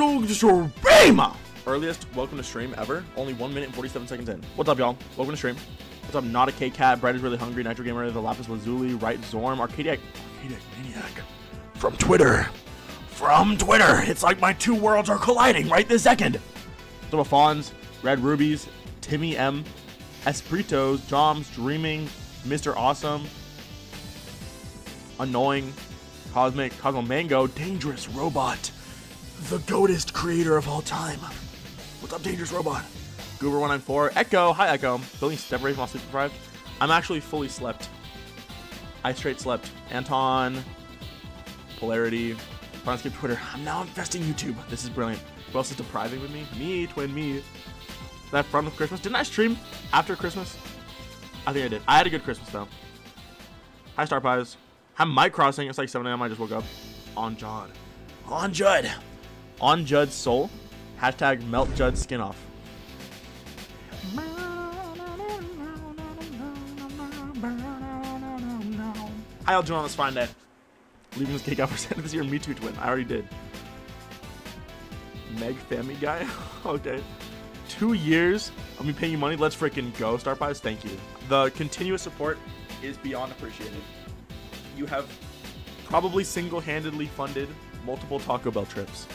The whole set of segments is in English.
to stream! Earliest welcome to stream ever. Only 1 minute and 47 seconds in. What's up, y'all? Welcome to stream. What's up, Not a K-Cat, Brad is really hungry, Nitro Gamer, the Lapis Lazuli, Right Zorm, Arcadiac Maniac. From Twitter. It's like my two worlds are colliding right this second. What's up, Fawns, Red Rubies, Timmy M, Espritos, Joms, Dreaming, Mr. Awesome, Annoying, Cosmo Mango, Dangerous Robot, the goatest creator of all time. What's up, Dangerous Robot? Goober194, Echo, hi Echo. Feeling deprivation while sleep deprived. I'm actually fully slept. I straight slept. Anton, Polarity, Skip Twitter. I'm now infesting YouTube. This is brilliant. Who else is depriving with me? Me, twin me. That front of Christmas. Didn't I stream after Christmas? I think I did. I had a good Christmas though. Hi Star Pies. Hi Mike Crossing. It's like 7 a.m. I just woke up. On John. On Judd. On Judd's soul. Hashtag melt Judd's skin off. Hi y'all doing on this fine day? Leaving this cake out for Santa this year. Me too, twin. I already did. Meg Family Guy. Okay. 2 years of me paying you money. Let's freaking go, Star Pies. Thank you. The continuous support is beyond appreciated. You have probably single-handedly funded multiple Taco Bell trips.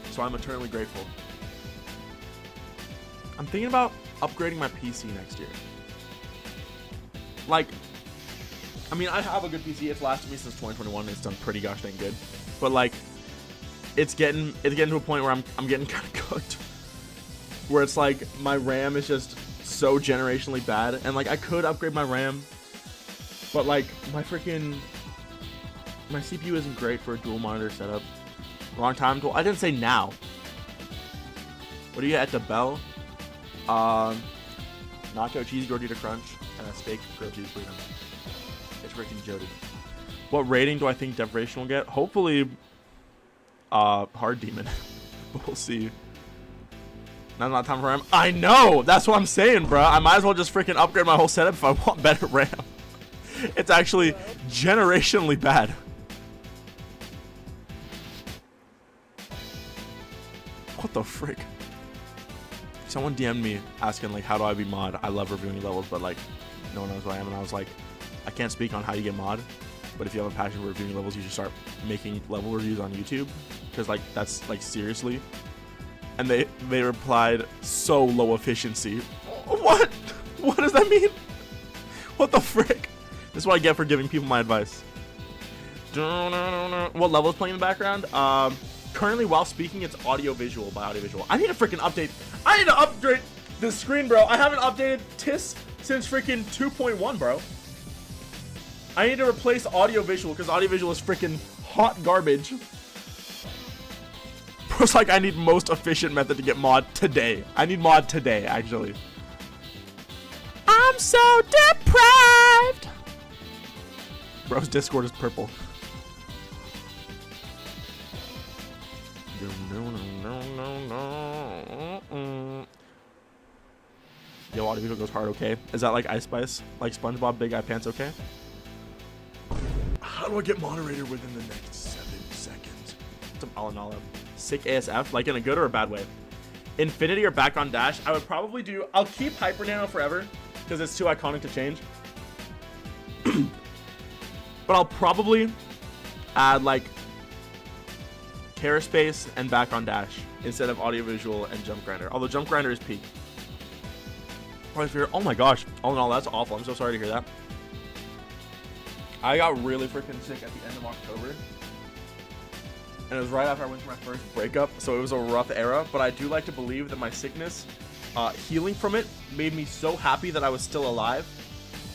So I'm eternally grateful. I'm thinking about upgrading my PC next year. Like, I mean, I have a good PC. It's lasted me since 2021. And it's done pretty gosh dang good. But like, it's getting to a point where I'm getting kind of cooked. Where it's like my RAM is just so generationally bad, and like I could upgrade my RAM, but like my CPU isn't great for a dual monitor setup. Wrong time tool. I didn't say now. What do you get at the Bell? Nacho cheese gordita crunch and a steak grilled cheese freedom. It's freaking Jody. What rating do I think deprivation will get? Hopefully, hard demon. But we'll see. Not time for RAM. I know. That's what I'm saying, bro. I might as well just freaking upgrade my whole setup if I want better RAM. It's actually generationally bad. What the frick? Someone DM'd me asking like, how do I be mod? I love reviewing levels, but like, no one knows who I am. And I was like, I can't speak on how you get mod, but if you have a passion for reviewing levels, you should start making level reviews on YouTube, because like that's like seriously. And they replied, so low efficiency. What? What does that mean? What the frick? This is what I get for giving people my advice. What level is playing in the background? Currently, while speaking, it's AudioVisual by AudioVisual. I need to freaking update. I need to upgrade this screen, bro. I haven't updated TIS since freaking 2.1, bro. I need to replace AudioVisual because AudioVisual is freaking hot garbage. It's like I need most efficient method to get mod today. I need mod today, actually. I'm so deprived. Bro's Discord is purple. Yo, AudioVisual goes hard, okay? Is that like Ice Spice? Like SpongeBob Big Eye Pants, okay? How do I get moderator within the next 7 seconds? Some Alanala. Sick ASF, like in a good or a bad way. Infinity or back on dash. I would probably do. I'll keep Hyper Nano forever because it's too iconic to change. But I'll probably add like Terraspace and back on dash instead of AudioVisual and Jump Grinder. Although Jump Grinder is peak. Oh my gosh. All in all, that's awful. I'm so sorry to hear that. I got really freaking sick at the end of October. And it was right after I went through my first breakup, so it was a rough era. But I do like to believe that my sickness, healing from it, made me so happy that I was still alive,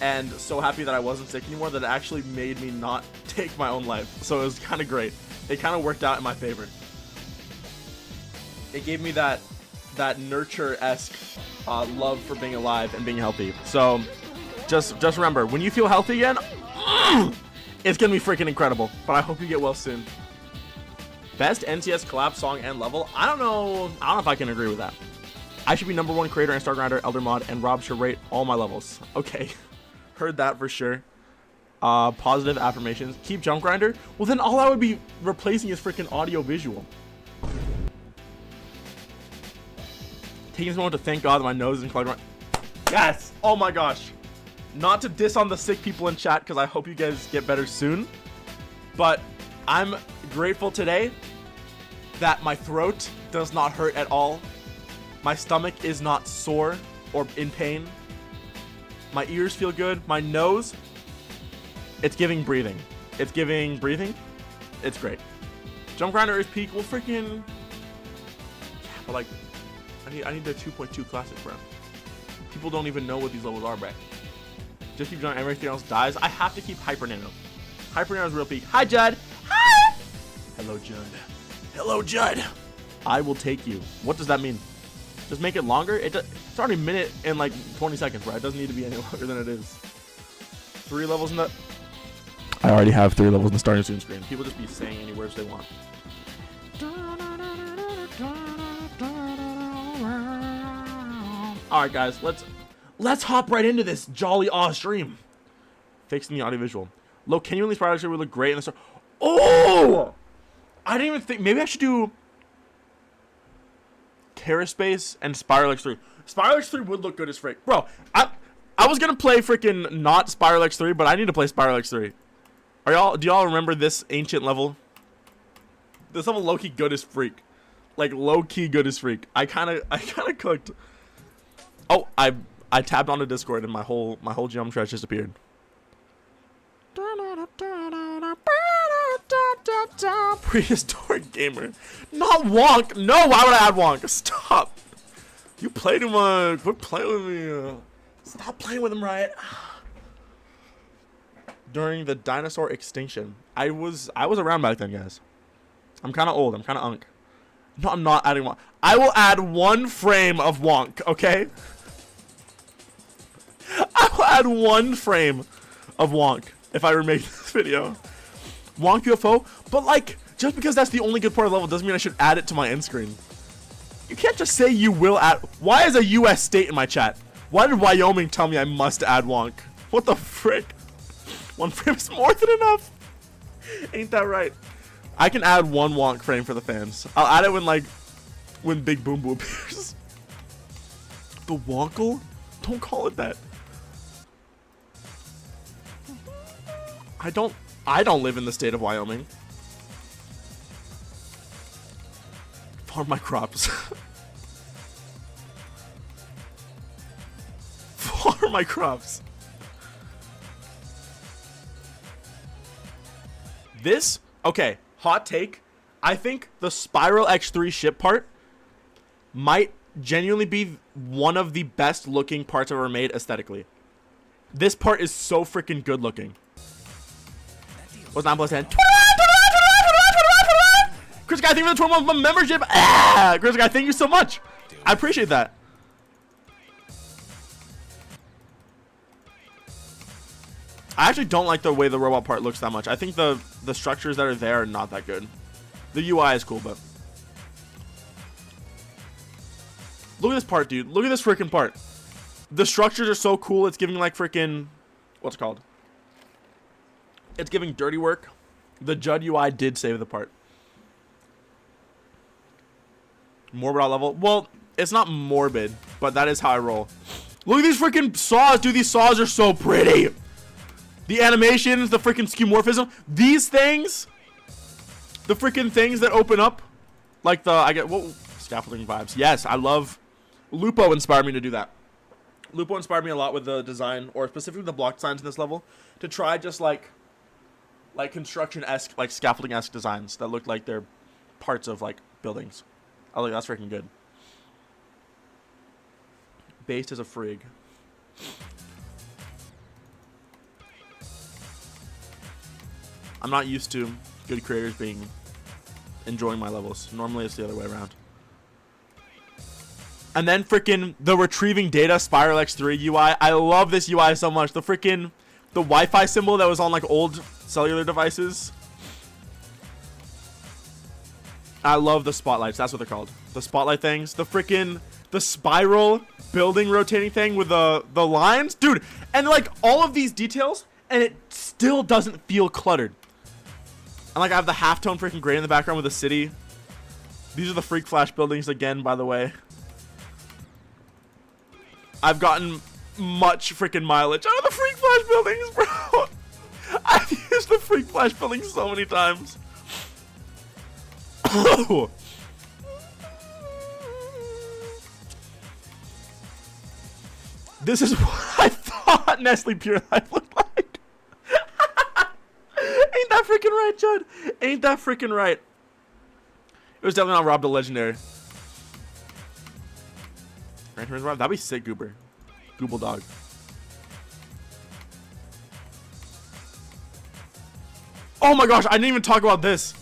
and so happy that I wasn't sick anymore that it actually made me not take my own life. So it was kind of great. It kind of worked out in my favor. It gave me that nurture-esque love for being alive and being healthy. So just remember, when you feel healthy again, it's gonna be freaking incredible. But I hope you get well soon. Best NCS collab song and level? I don't know if I can agree with that. I should be #1 creator and Star Grinder, Elder Mod, and Rob should rate all my levels. Okay, heard that for sure. Positive affirmations. Keep jump grinder. Well, then all I would be replacing is freaking audio visual. Taking this moment to thank God that my nose isn't clogged. Yes! Oh my gosh. Not to diss on the sick people in chat, because I hope you guys get better soon. But I'm grateful today that my throat does not hurt at all. My stomach is not sore or in pain. My ears feel good. My nose, it's giving breathing. It's giving breathing. It's great. Jump grinder is peak. Well, freaking. Yeah, but like, I need the 2.2 classic, bro. People don't even know what these levels are, bro. Just keep doing everything else dies. I have to keep Hyper Nano. Hyper Nano's real peak. Hi, Judd. Hi. Hello, Judd. Hello, Judd. I will take you. What does that mean? Just make it longer? It's already a minute and like 20 seconds, bro. It doesn't need to be any longer than it is. 3 levels in the... I already have 3 levels in the starting soon screen. People just be saying any words they want. Alright, guys. Let's hop right into this jolly awe stream. Fixing the audiovisual. Low, can you release Spiral X3 would look great in the start? Oh! I didn't even think... Maybe I should do... Terraspace and Spiral X3. Spiral X3 would look good as frick. Bro, I was gonna play freaking not Spiral X3, but I need to play Spiral X3. Do y'all remember this ancient level? This level low-key good as freak. Like low-key good as freak. I kinda cooked. Oh, I tabbed onto Discord and my whole jump trash disappeared. Prehistoric gamer. Not Wonk. No, why would I add Wonk? Stop. You play too much. Quit playing with me. Stop playing with him, Riot. During the dinosaur extinction. I was around back then, guys. I'm kind of old. I'm kind of unk. No, I'm not adding Wonk. I will add 1 frame of Wonk, okay? I will add 1 frame of Wonk if I remake this video. Wonk UFO, but like, just because that's the only good part of the level doesn't mean I should add it to my end screen. You can't just say you will add. Why is a U.S. state in my chat? Why did Wyoming tell me I must add Wonk? What the frick? 1 frame is more than enough. Ain't that right? I can add 1 Wonk frame for the fans. I'll add it when Big Boom Boom appears. The Wonkle? Don't call it that. I don't live in the state of Wyoming. Farm my crops. Farm my crops. This, okay, hot take. I think the Spiral X3 ship part might genuinely be one of the best looking parts I've ever made aesthetically. This part is so freaking good looking. What's 9 plus 10? 21! Chris Guy, thank you for the 21 month membership. Chris Guy, thank you so much. I appreciate that. I actually don't like the way the robot part looks that much. I think the structures that are there are not that good. The UI is cool, but look at this part, dude. Look at this freaking part. The structures are so cool. It's giving like freaking, what's it called? It's giving dirty work. The Judd UI did save the part. Morbid out level. Well, it's not morbid, but that is how I roll. Look at these freaking saws, dude. These saws are so pretty. The animations, the freaking skeuomorphism. These things, the freaking things that open up, like scaffolding vibes. Yes, I love. Lupo inspired me to do that. Lupo inspired me a lot with the design, or specifically the block designs in this level, to try just like construction-esque, like scaffolding-esque designs that look like they're parts of like buildings. I like that's freaking good. Based as a frig. I'm not used to good creators enjoying my levels. Normally it's the other way around. And then freaking the retrieving data Spiral X3 UI. I love this UI so much. The Wi-Fi symbol that was on like old cellular devices. I love the spotlights. That's what they're called. The spotlight things. The spiral building rotating thing with the lines. Dude, and like all of these details. and it still doesn't feel cluttered. And like I have the halftone freaking gray in the background with the city. These are the Freak Flash buildings again, by the way. I've gotten much freaking mileage out of the Freak Flash buildings, bro. I've used the Freak Flash buildings so many times. This is what I thought Nestle Pure Life looked like. Ain't that freaking right, Judd? Ain't that freaking right? It was definitely not Rob the Legendary. That'd be sick, Goober. Gooble Dog. Oh my gosh, I didn't even talk about this.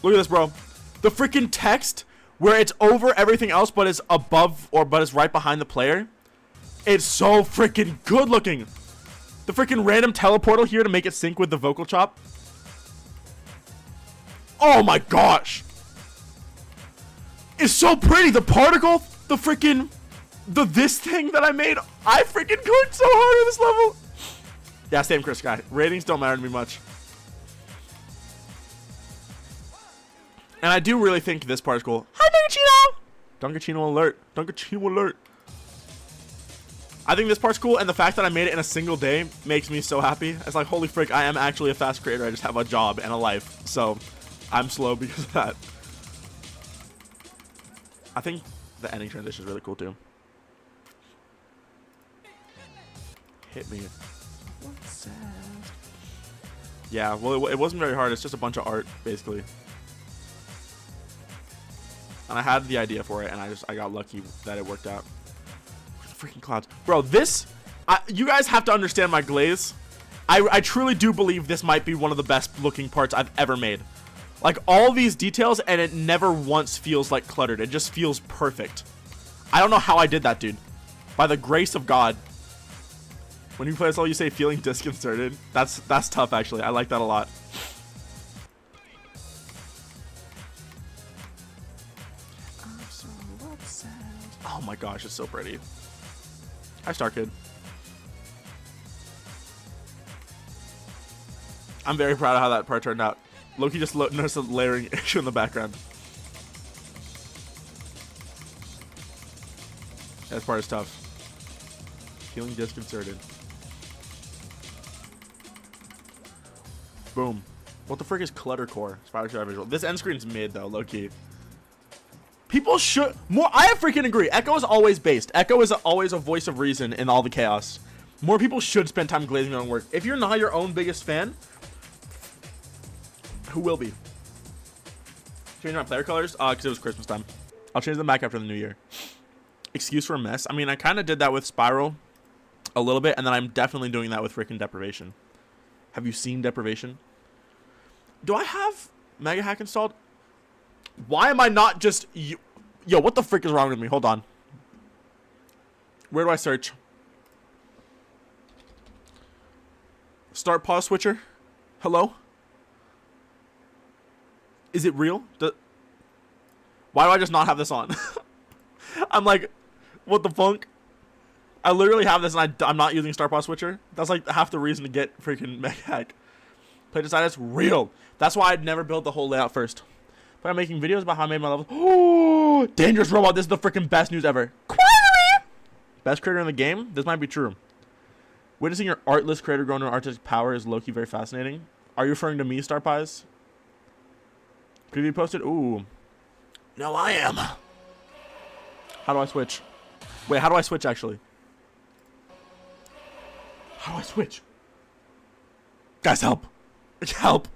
Look at this, bro. The freaking text where it's over everything else but it's above but it's right behind the player. It's so freaking good looking. The freaking random teleportal here to make it sync with the vocal chop. Oh my gosh. It's so pretty. The particle, the freaking, this thing that I made. I freaking cooked so hard at this level. Yeah, same Chris guy. Ratings don't matter to me much. And I do really think this part is cool. Hi, Dunkachino! Dunkachino alert. Dunkachino alert. I think this part's cool, and the fact that I made it in a single day makes me so happy. It's like, holy frick, I am actually a fast creator. I just have a job and a life. So, I'm slow because of that. I think the ending transition is really cool, too. Hit me. Yeah, well, it wasn't very hard. It's just a bunch of art, basically. And I had the idea for it, and I got lucky that it worked out. Freaking clouds. Bro, this... you guys have to understand my glaze. I truly do believe this might be one of the best looking parts I've ever made. Like, all these details, and it never once feels like cluttered. It just feels perfect. I don't know how I did that, dude. By the grace of God. When you play this all, you say feeling disconcerted. That's tough, actually. I like that a lot. Oh my gosh, it's so pretty. Hi, Star Kid. I'm very proud of how that part turned out. Loki just noticed a layering issue in the background. That part is tough. Feeling disconcerted. Boom. What the frick is Cluttercore? AudieoVisual. This end screen's mid though, low key. People should more. I freaking agree. Echo is always based. Echo is always a voice of reason in all the chaos. More people should spend time glazing their own work. If you're not your own biggest fan, who will be? Changing my player colors? Because it was Christmas time. I'll change them back after the new year. Excuse for a mess. I mean, I kind of did that with Spiral a little bit, and then I'm definitely doing that with freaking Deprivation. Have you seen Deprivation? Do I have Mega Hack installed? Why am I not just... Yo, what the frick is wrong with me? Hold on. Where do I search? Start pause switcher? Hello? Is it real? Why do I just not have this on? I'm like, what the funk? I literally have this and I'm not using Star Pause Switcher. That's like half the reason to get freaking Mega Hack. Play design is real. That's why I'd never build the whole layout first. But I'm making videos about how I made my levels. Oh, Dangerous Robot. This is the freaking best news ever. Best creator in the game? This might be true. Witnessing your artless creator grow into artistic power is low-key very fascinating. Are you referring to me, Star Pies? Preview posted? Ooh. No, I am. How do I switch? Wait, how do I switch, actually? How do I switch? Guys, help. Help.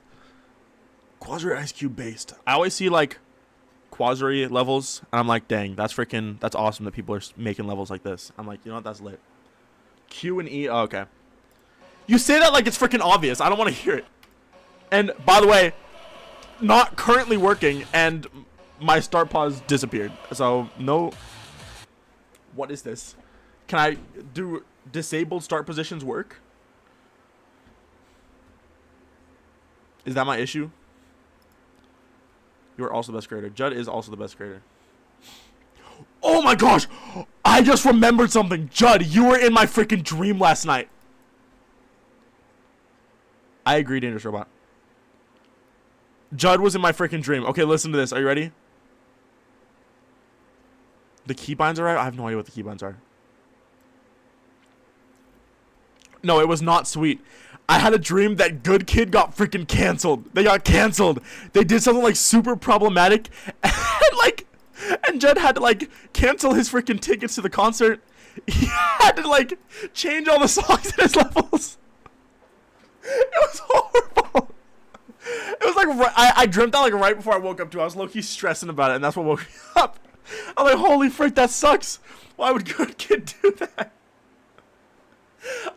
Quasari Ice Cube based. I always see, like, Quasari levels, and I'm like, dang, that's awesome that people are making levels like this. I'm like, you know what, that's lit. Q and E, oh, okay. You say that like it's freaking obvious. I don't want to hear it. And, by the way, not currently working, and my start pause disappeared. So, no. What is this? Can I do disabled start positions work? Is that my issue? You are also the best creator. Judd is also the best creator. Oh my gosh! I just remembered something. Judd, you were in my freaking dream last night. I agree, Dangerous Robot. Judd was in my freaking dream. Okay, listen to this. Are you ready? The keybinds are right? I have no idea what the keybinds are. No, it was not sweet. I had a dream that Good Kid got freaking canceled. They got canceled. They did something like super problematic. And Judd had to like cancel his freaking tickets to the concert. He had to like change all the songs in his levels. It was horrible. It was like I dreamt that like right before I woke up too. I was low-key stressing about it, and that's what woke me up. I'm like, holy frick, that sucks. Why would Good Kid do that?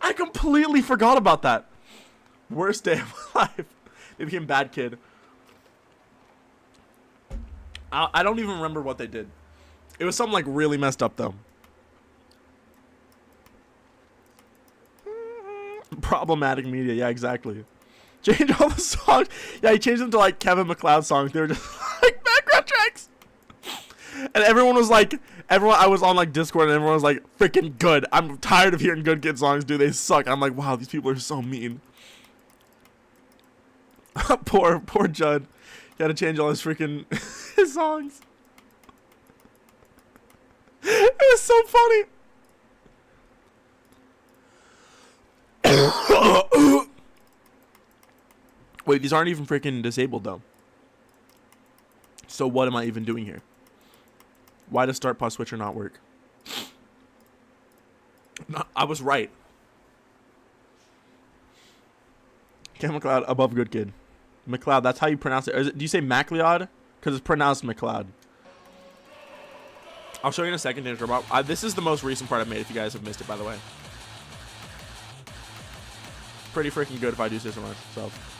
I completely forgot about that. Worst day of my life. They became Bad Kid. I don't even remember what they did. It was something like really messed up though. Problematic media, yeah, exactly. Change all the songs. Yeah, he changed them to like Kevin MacLeod songs. They were just like background tracks. And everyone was like, I was on like Discord and everyone was like, freaking good. I'm tired of hearing Good Kid songs, dude. They suck. I'm like, wow, these people are so mean. poor Judd. He had to change all his freaking his songs. It was so funny. Wait, these aren't even freaking disabled though. So what am I even doing here? Why does start pause switcher not work? No, I was right. Ken MacLeod above Good Kid. MacLeod, that's how you pronounce it. Do you say MacLeod? Because it's pronounced MacLeod. I'll show you in a second, Ninja Robot. This is the most recent part I've made if you guys have missed it, by the way. Pretty freaking good if I do say so myself.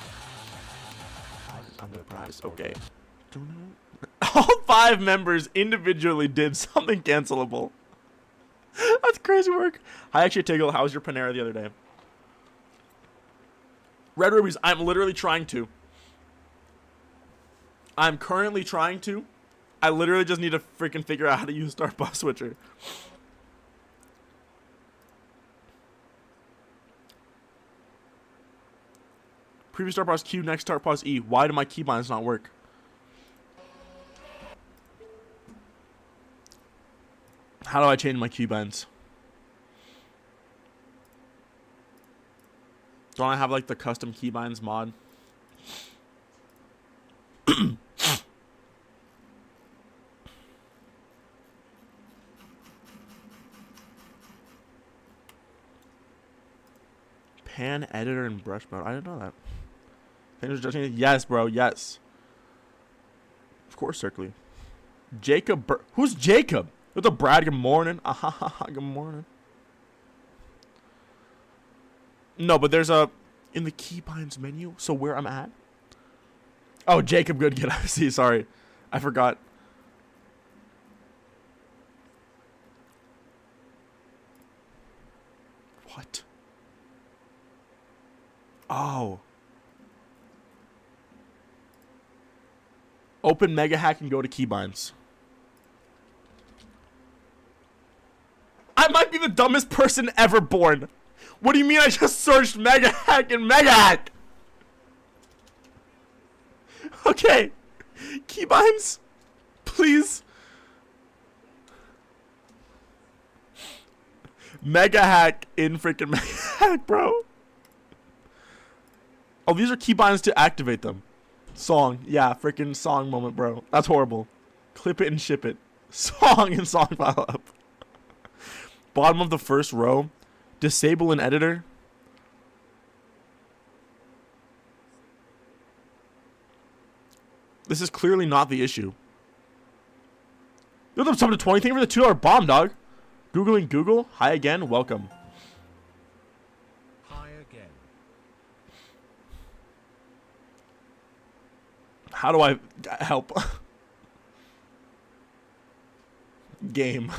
I'm the prize. Okay. All 5 members individually did something cancelable. That's crazy work. Hi, actually, Tiggle. How was your Panera the other day? Red Rubies, I'm literally trying to. I'm currently trying to. I literally just need to freaking figure out how to use Start Pause Switcher. Previous Start Pause Q, next Start Pause E. Why do my keybinds not work? How do I change my keybinds? Don't I have like the custom keybinds mod? Pan editor and brush mode. I didn't know that. Yes, bro. Yes. Of course, Circly. Jacob. Who's Jacob? With a Brad. Good morning. Good morning. No, but there's a in the keybinds menu. So where I'm at? Oh, Jacob. Good. Get. I see. Sorry, I forgot. What? Oh. Open Mega Hack and go to keybinds. I might be the dumbest person ever born. What do you mean I just searched Mega Hack and Mega Hack? Okay. Keybinds, please. Mega Hack in freaking Mega Hack, bro. Oh, these are keybinds to activate them. Song. Yeah, freaking song moment, bro. That's horrible. Clip it and ship it. Song and song file up. Bottom of the first row. Disable an editor. This is clearly not the issue. You're up to 20 thing for the $2 bomb, dog. Googling Google. Hi again. Welcome. How do I help? Game.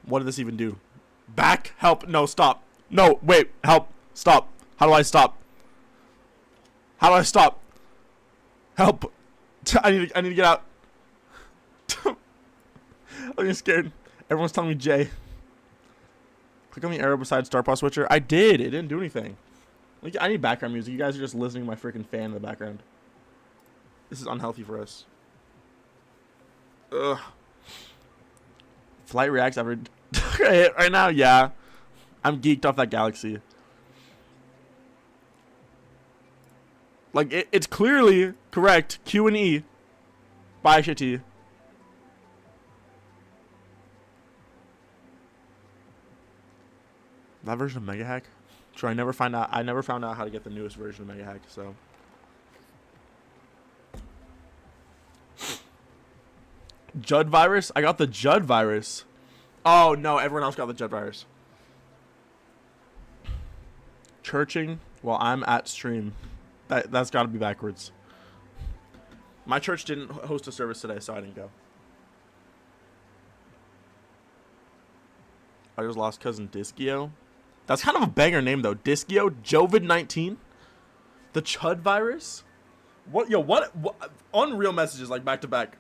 What did this even do? Back? Help. No, stop. No, wait. Help. Stop. How do I stop? How do I stop? Help. I need to get out. I'm getting scared. Everyone's telling me J. Click on the arrow beside Star Paw Switcher. I did. It didn't do anything. Like, I need background music. You guys are just listening to my freaking fan in the background. This is unhealthy for us. Ugh. Flight reacts every right now. Yeah, I'm geeked off that galaxy. Like it's clearly correct. Q and E. Bye, Shitty. That version of Mega Hack. Sure, I never found out how to get the newest version of Mega Hack. So. Judd virus? I got the Judd virus. Oh no, everyone else got the Judd virus. Churching while I'm at stream. That's got to be backwards. My church didn't host a service today, so I didn't go. I just lost cousin Diskio. That's kind of a banger name though. Diskio, Jovid-19, the Chud virus. What? Yo, what? Unreal messages like back to back.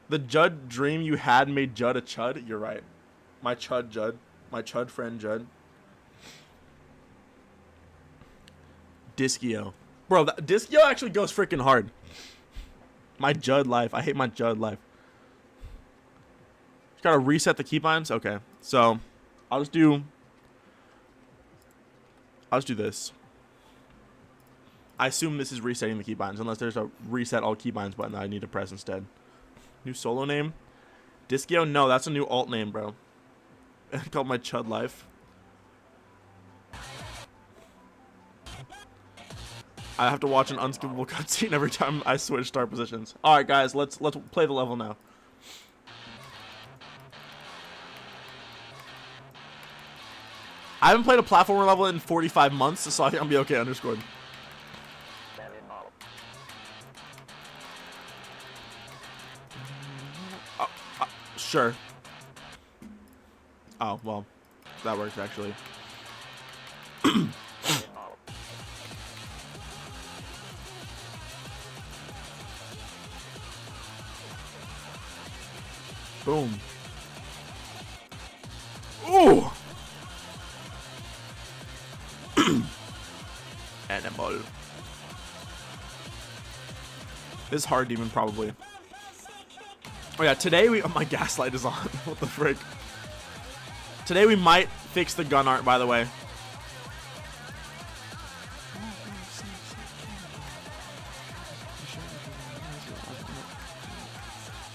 The Judd dream you had made Judd a chud. You're right. My chud Judd. My chud friend Judd. Diskio. Bro, Diskio actually goes freaking hard. My Judd life. I hate my Judd life. Just gotta reset the keybinds. Okay. So, I'll just do this. I assume this is resetting the keybinds, unless there's a reset all keybinds button that I need to press instead. New solo name? Diskio? No, that's a new alt name, bro. Called my Chud life. I have to watch an unskippable cutscene every time I switch start positions. Alright guys, let's play the level now. I haven't played a platformer level in 45 months, so I think I'll be okay underscored. Sure. Oh, well, that works actually. Boom. Ooh. Animal. This is hard demon probably. Oh yeah, today my gaslight is on. What the frick? Today we might fix the gun art, by the way.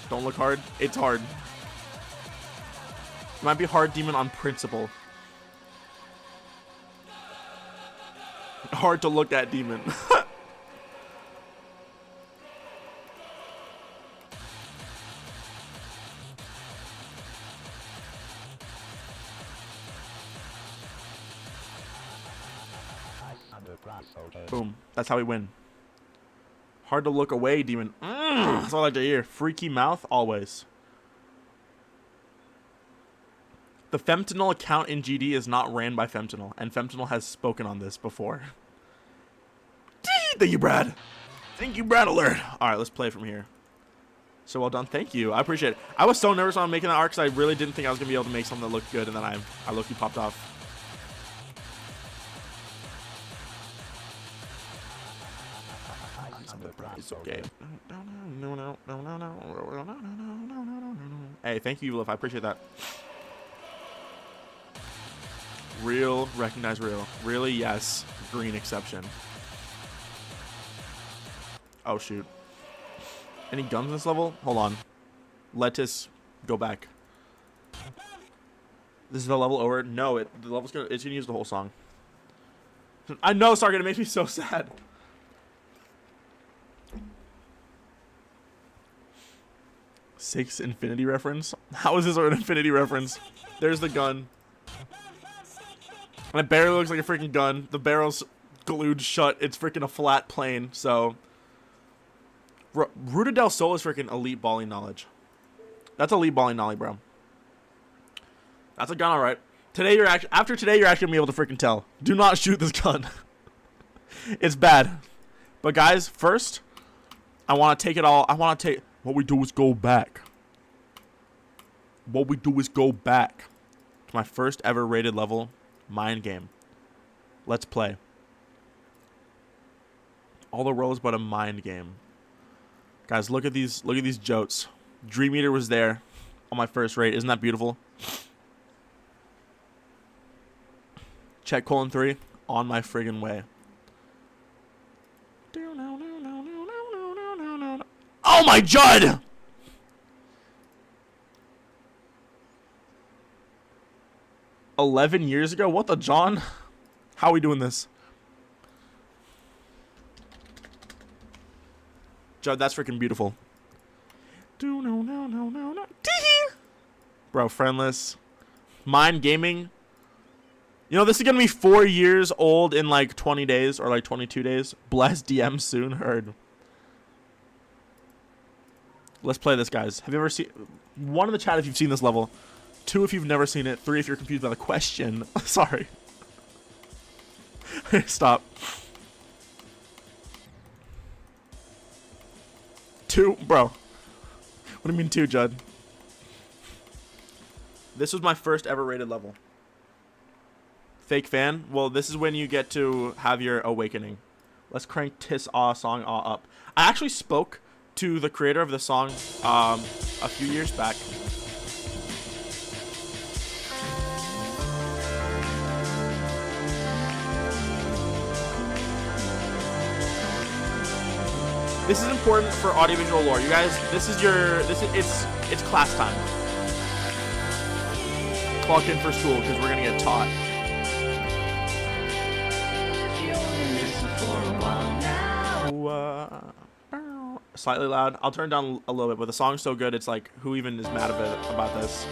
Don't look hard. It's hard. It might be hard demon on principle. Hard to look at demon. Boom. That's how we win. Hard to look away, demon. That's all I like to hear. Freaky mouth, always. The Femtinol account in GD is not ran by Femtinol, and Femtinol has spoken on this before. Thank you, Brad. Thank you, Brad alert. All right, let's play from here. So well done. Thank you. I appreciate it. I was so nervous when I'm making that art because I really didn't think I was going to be able to make something that looked good, and then I low-key popped off. It's okay. Hey, thank you, Evelif. I appreciate that. Real, recognize real. Really, yes. Green exception. Oh, shoot. Any guns in this level? Hold on. Lettuce, go back. This is the level over? No, the level's gonna, it's gonna use the whole song. I know, Sargon, it makes me so sad. Six Infinity reference? How is this an Infinity reference? There's the gun. And it barely looks like a freaking gun. The barrel's glued shut. It's freaking a flat plane, so... Ruta del Sol is freaking elite balling knowledge. That's elite balling knowledge, bro. That's a gun, alright. Today after today, you're actually gonna be able to freaking tell. Do not shoot this gun. It's bad. But guys, first, I want to take it all. I want to take... What we do is go back. What we do is go back to my first ever rated level mind game. Let's play. All the roles but a mind game. Guys, look at these jotes. Dream Eater was there on my first rate. Isn't that beautiful? Check colon 3 on my friggin' way. Oh my Judd! $11 ago? What the John? How are we doing this? Judd, that's freaking beautiful. Bro, friendless. Mind gaming. You know, this is gonna be 4 years old in like 20 days or like 22 days. Bless DM soon heard. Let's play this, guys. Have you ever seen... 1 in the chat if you've seen this level. 2 if you've never seen it. 3 if you're confused by the question. Sorry. Stop. 2? Bro. What do you mean 2, Judd? This was my first ever rated level. Fake fan? Well, this is when you get to have your awakening. Let's crank Tis Aw song Aw up. I actually spoke to the creator of the song a few years back. This is important for audiovisual lore. You guys, it's class time. Clock in for school because we're gonna get taught. Slightly loud. I'll turn down a little bit, but the song's so good, it's like, who even is mad about this?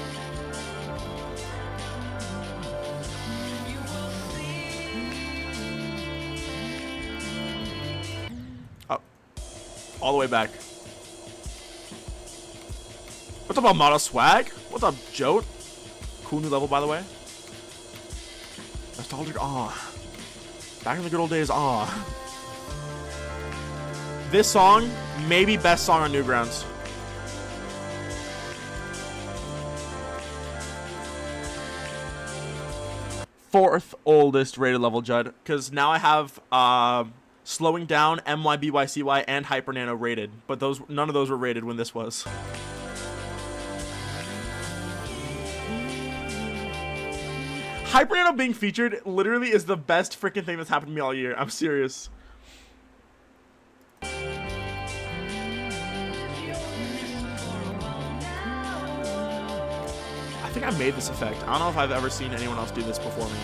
Oh. All the way back. What's up, Amada Swag? What's up, Jote? Cool new level, by the way. Nostalgic awe. Back in the good old days, awe. This song, maybe best song on Newgrounds. Fourth oldest rated level, Judd, because now I have Slowing Down, MYBYCY, and Hyper Nano rated, but none of those were rated when this was. Hyper Nano being featured literally is the best freaking thing that's happened to me all year. I'm serious. I think I made this effect. I don't know if I've ever seen anyone else do this before me.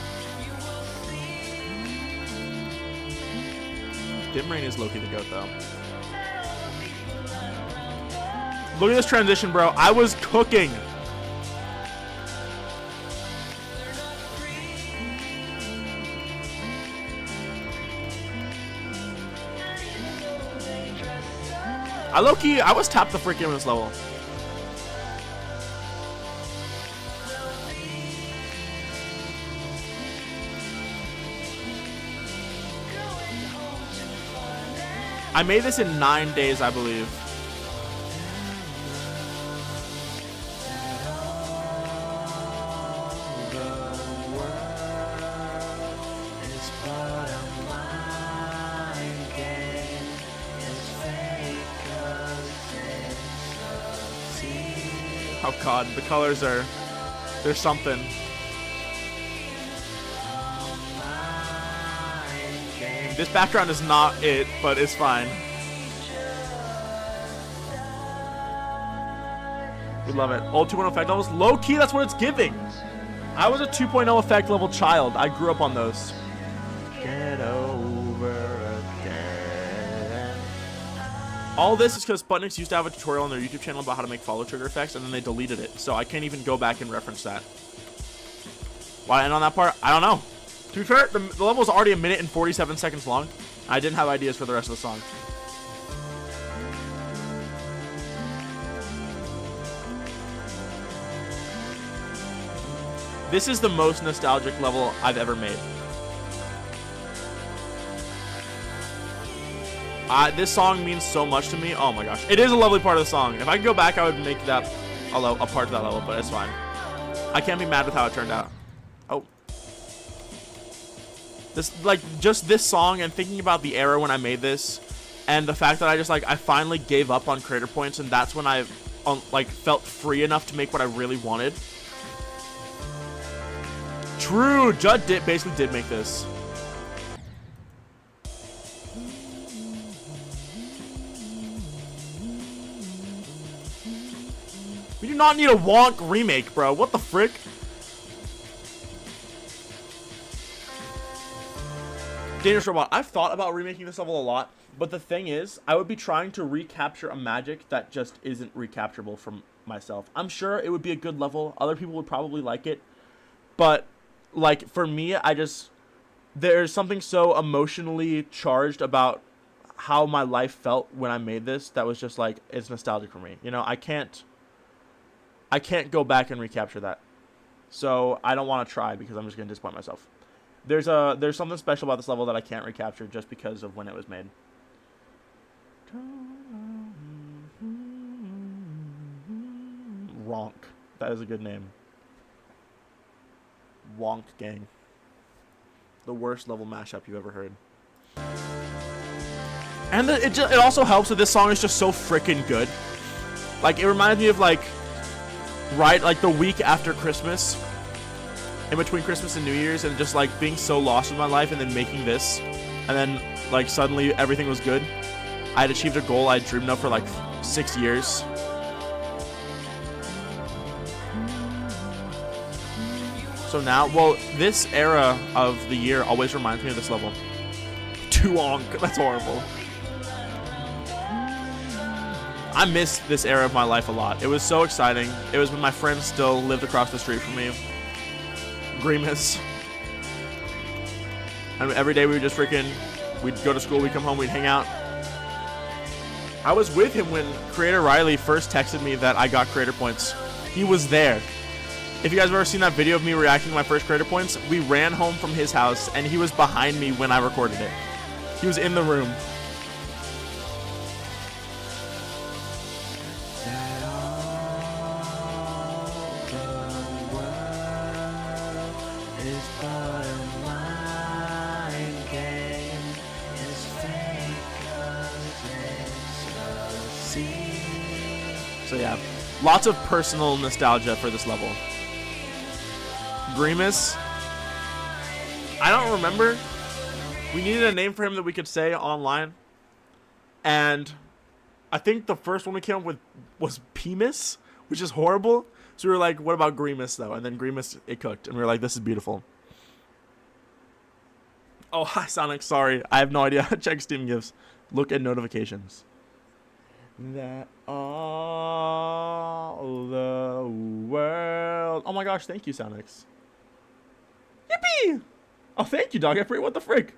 Dim Rain is Loki the goat, though. Look at this transition, bro. I was cooking. I was tapped the freaking in this level. I made this in 9 days, I believe. Oh god, the colors are... There's something. This background is not it, but it's fine. We love it. Old 2.0 effect levels. Low key, that's what it's giving. I was a 2.0 effect level child. I grew up on those. Get over again. All this is because Sputniks used to have a tutorial on their YouTube channel about how to make follow trigger effects, and then they deleted it. So I can't even go back and reference that. Why end on that part? I don't know. To be fair, the level was already 1 minute and 47 seconds long. I didn't have ideas for the rest of the song. This is the most nostalgic level I've ever made. This song means so much to me. Oh my gosh. It is a lovely part of the song. If I could go back, I would make that a part of that level, but it's fine. I can't be mad with how it turned out. Oh. This, like, just this song and thinking about the era when I made this and the fact that I just, like, I finally gave up on creator points, and that's when I, like, felt free enough to make what I really wanted. True. Judd basically did make this. We do not need a wonk remake, bro. What the frick? Dangerous Robot. I've thought about remaking this level a lot, but the thing is, I would be trying to recapture a magic that just isn't recapturable from myself. I'm sure it would be a good level. Other people would probably like it. But, like, for me, there's something so emotionally charged about how my life felt when I made this that was just, like, it's nostalgic for me. You know, I can't go back and recapture that. So I don't want to try because I'm just going to disappoint myself. There's something special about this level that I can't recapture just because of when it was made. Ronk. That is a good name. Wonk Gang. The worst level mashup you've ever heard. And it also helps that this song is just so freaking good. Like, it reminds me of, like, right, like the week after Christmas, in between Christmas and New Year's, and just like being so lost in my life, and then making this, and then like suddenly everything was good. I had achieved a goal I dreamed of for like 6 years. So now, well, this era of the year always reminds me of this level. Tuonk, that's horrible. I miss this era of my life a lot. It was so exciting. It was when my friends still lived across the street from me. Grimace. And every day we would just we'd go to school, we'd come home, we'd hang out. I was with him when Creator Riley first texted me that I got creator points. He was there. If you guys have ever seen that video of me reacting to my first creator points, we ran home from his house and he was behind me when I recorded it. He was in the room. So yeah, lots of personal nostalgia for this level. Grimace. I don't remember. We needed a name for him that we could say online. And I think the first one we came up with was Pemis, which is horrible. So we were like, what about Grimace though? And then Grimace, it cooked. And we were like, this is beautiful. Oh, hi Sonic, sorry. I have no idea. Check Steam gifts. Look at notifications. That all the world. Oh my gosh, thank you, Sonics. Yippee! Oh, thank you, dog. I forget what the frick.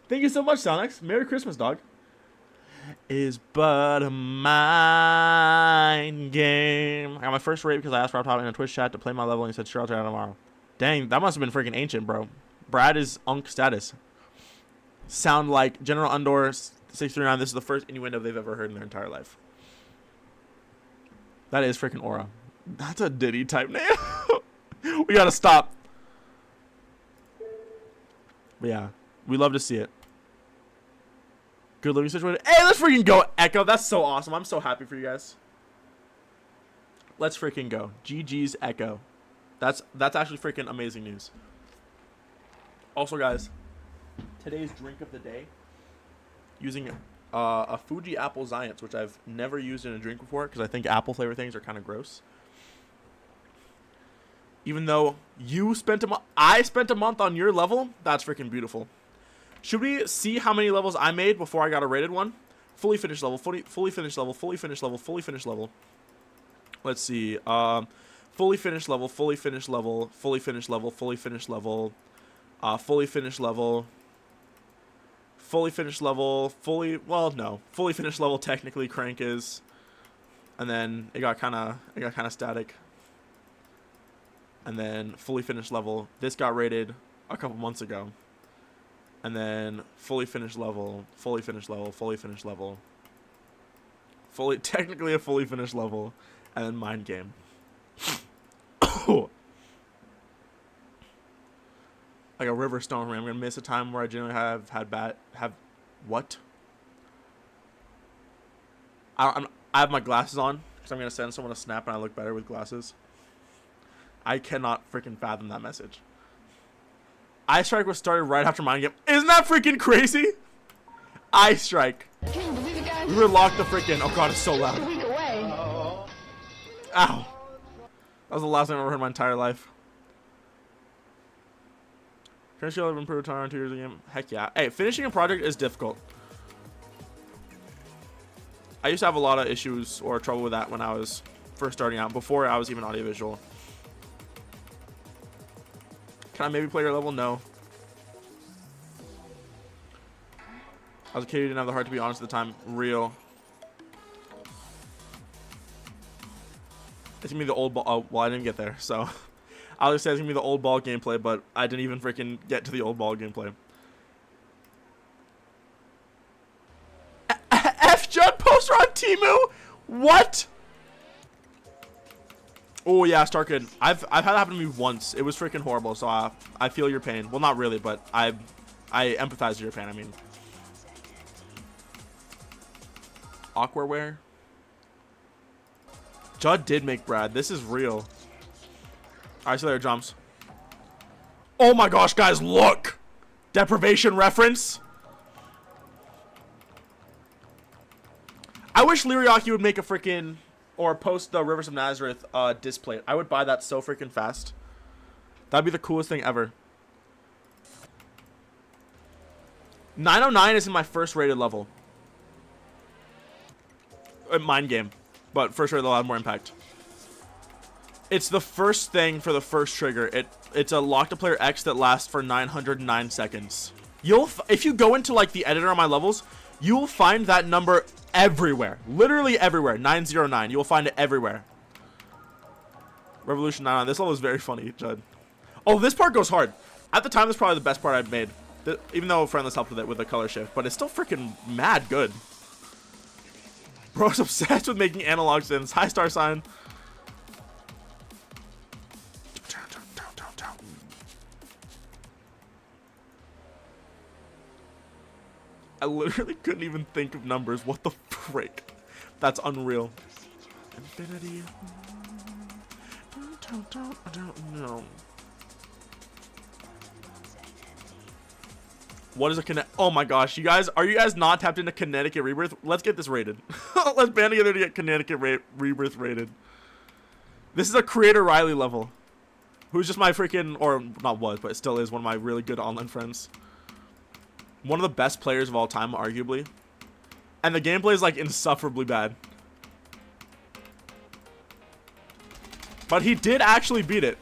Thank you so much, Sonics. Merry Christmas, dog. Is but a mind game. I got my first rate because I asked Rob Top in a Twitch chat to play my level and he said, sure, I'll try it tomorrow. Dang, that must have been freaking ancient, bro. Brad is Unk status. Sound like General Undor 639. This is the first innuendo they've ever heard in their entire life. That is freaking Aura. That's a Diddy type name. We gotta stop. But yeah, we love to see it. Good living situation. Hey, let's freaking go, Echo. That's so awesome. I'm so happy for you guys. Let's freaking go. GG's Echo. That's actually freaking amazing news. Also, guys, today's drink of the day, using a Fuji Apple Giants, which I've never used in a drink before because I think apple flavor things are kind of gross. Even though I spent a month on your level, that's freaking beautiful. Should we see how many levels I made before I got a rated one? Fully finished level, fully finished level, fully finished level, fully finished level. Let's see. Fully finished level, fully finished level, fully finished level, fully finished level, fully finished level, fully finished level, fully finished level technically Crank is. And then it got kind of static. And then fully finished level. This got rated a couple months ago. And then fully finished level, fully finished level, fully finished level. Technically a fully finished level. And then mind game. Like a river stone for me. I'm gonna miss a time where I genuinely have what? I have my glasses on because I'm gonna send someone a snap and I look better with glasses. I cannot freaking fathom that message. Ice Strike was started right after mind game. Isn't that freaking crazy? Ice Strike. We were locked the freaking. Oh god, it's so loud. Ow. That was the last thing I've ever heard in my entire life. Can I still have improved time on 2 years of game? Heck yeah. Hey, finishing a project is difficult. I used to have a lot of issues or trouble with that when I was first starting out, before I was even audiovisual. Can I maybe play your level? No. I was a kid who didn't have the heart to be honest at the time. Real. It's gonna be the old ball. Oh, well, I didn't get there, so. I was gonna say it's gonna be the old ball gameplay, but I didn't even freaking get to the old ball gameplay. F-Jud poster on Temu? What? Oh yeah, Star Kid. I've had that happen to me once. It was freaking horrible, so I feel your pain. Well, not really, but I empathize with your pain. I mean, Aquaware. Judd did make Brad. This is real. Alright, so there jumps. Oh my gosh, guys, look! Deprivation reference. I wish Liriaki would make a freaking, or post the Rivers of Nazareth display. I would buy that so freaking fast. That'd be the coolest thing ever. 909 is in my first rated level. Mind game. But first rated level had more impact. It's the first thing for the first trigger. It's a lock to player X that lasts for 909 seconds. If you go into like the editor on my levels, you will find that number everywhere. Literally everywhere. 909. You will find it everywhere. Revolution 99. This level is very funny, Judd. Oh, this part goes hard. At the time, this is probably the best part I've made. Even though Friendless helped with it with the color shift, but it's still freaking mad good. Bro's obsessed with making analog synths. Hi, star sign. I literally couldn't even think of numbers. What the frick? That's unreal. Infinity. I don't know. What is a kinetic? Oh my gosh, you guys, are you guys not tapped into Connecticut Rebirth? Let's get this rated. Let's band together to get Connecticut Rebirth rated. This is a Creator Riley level. Who's just my freaking, or not was, but still is one of my really good online friends. One of the best players of all time, arguably. And the gameplay is like insufferably bad. But he did actually beat it.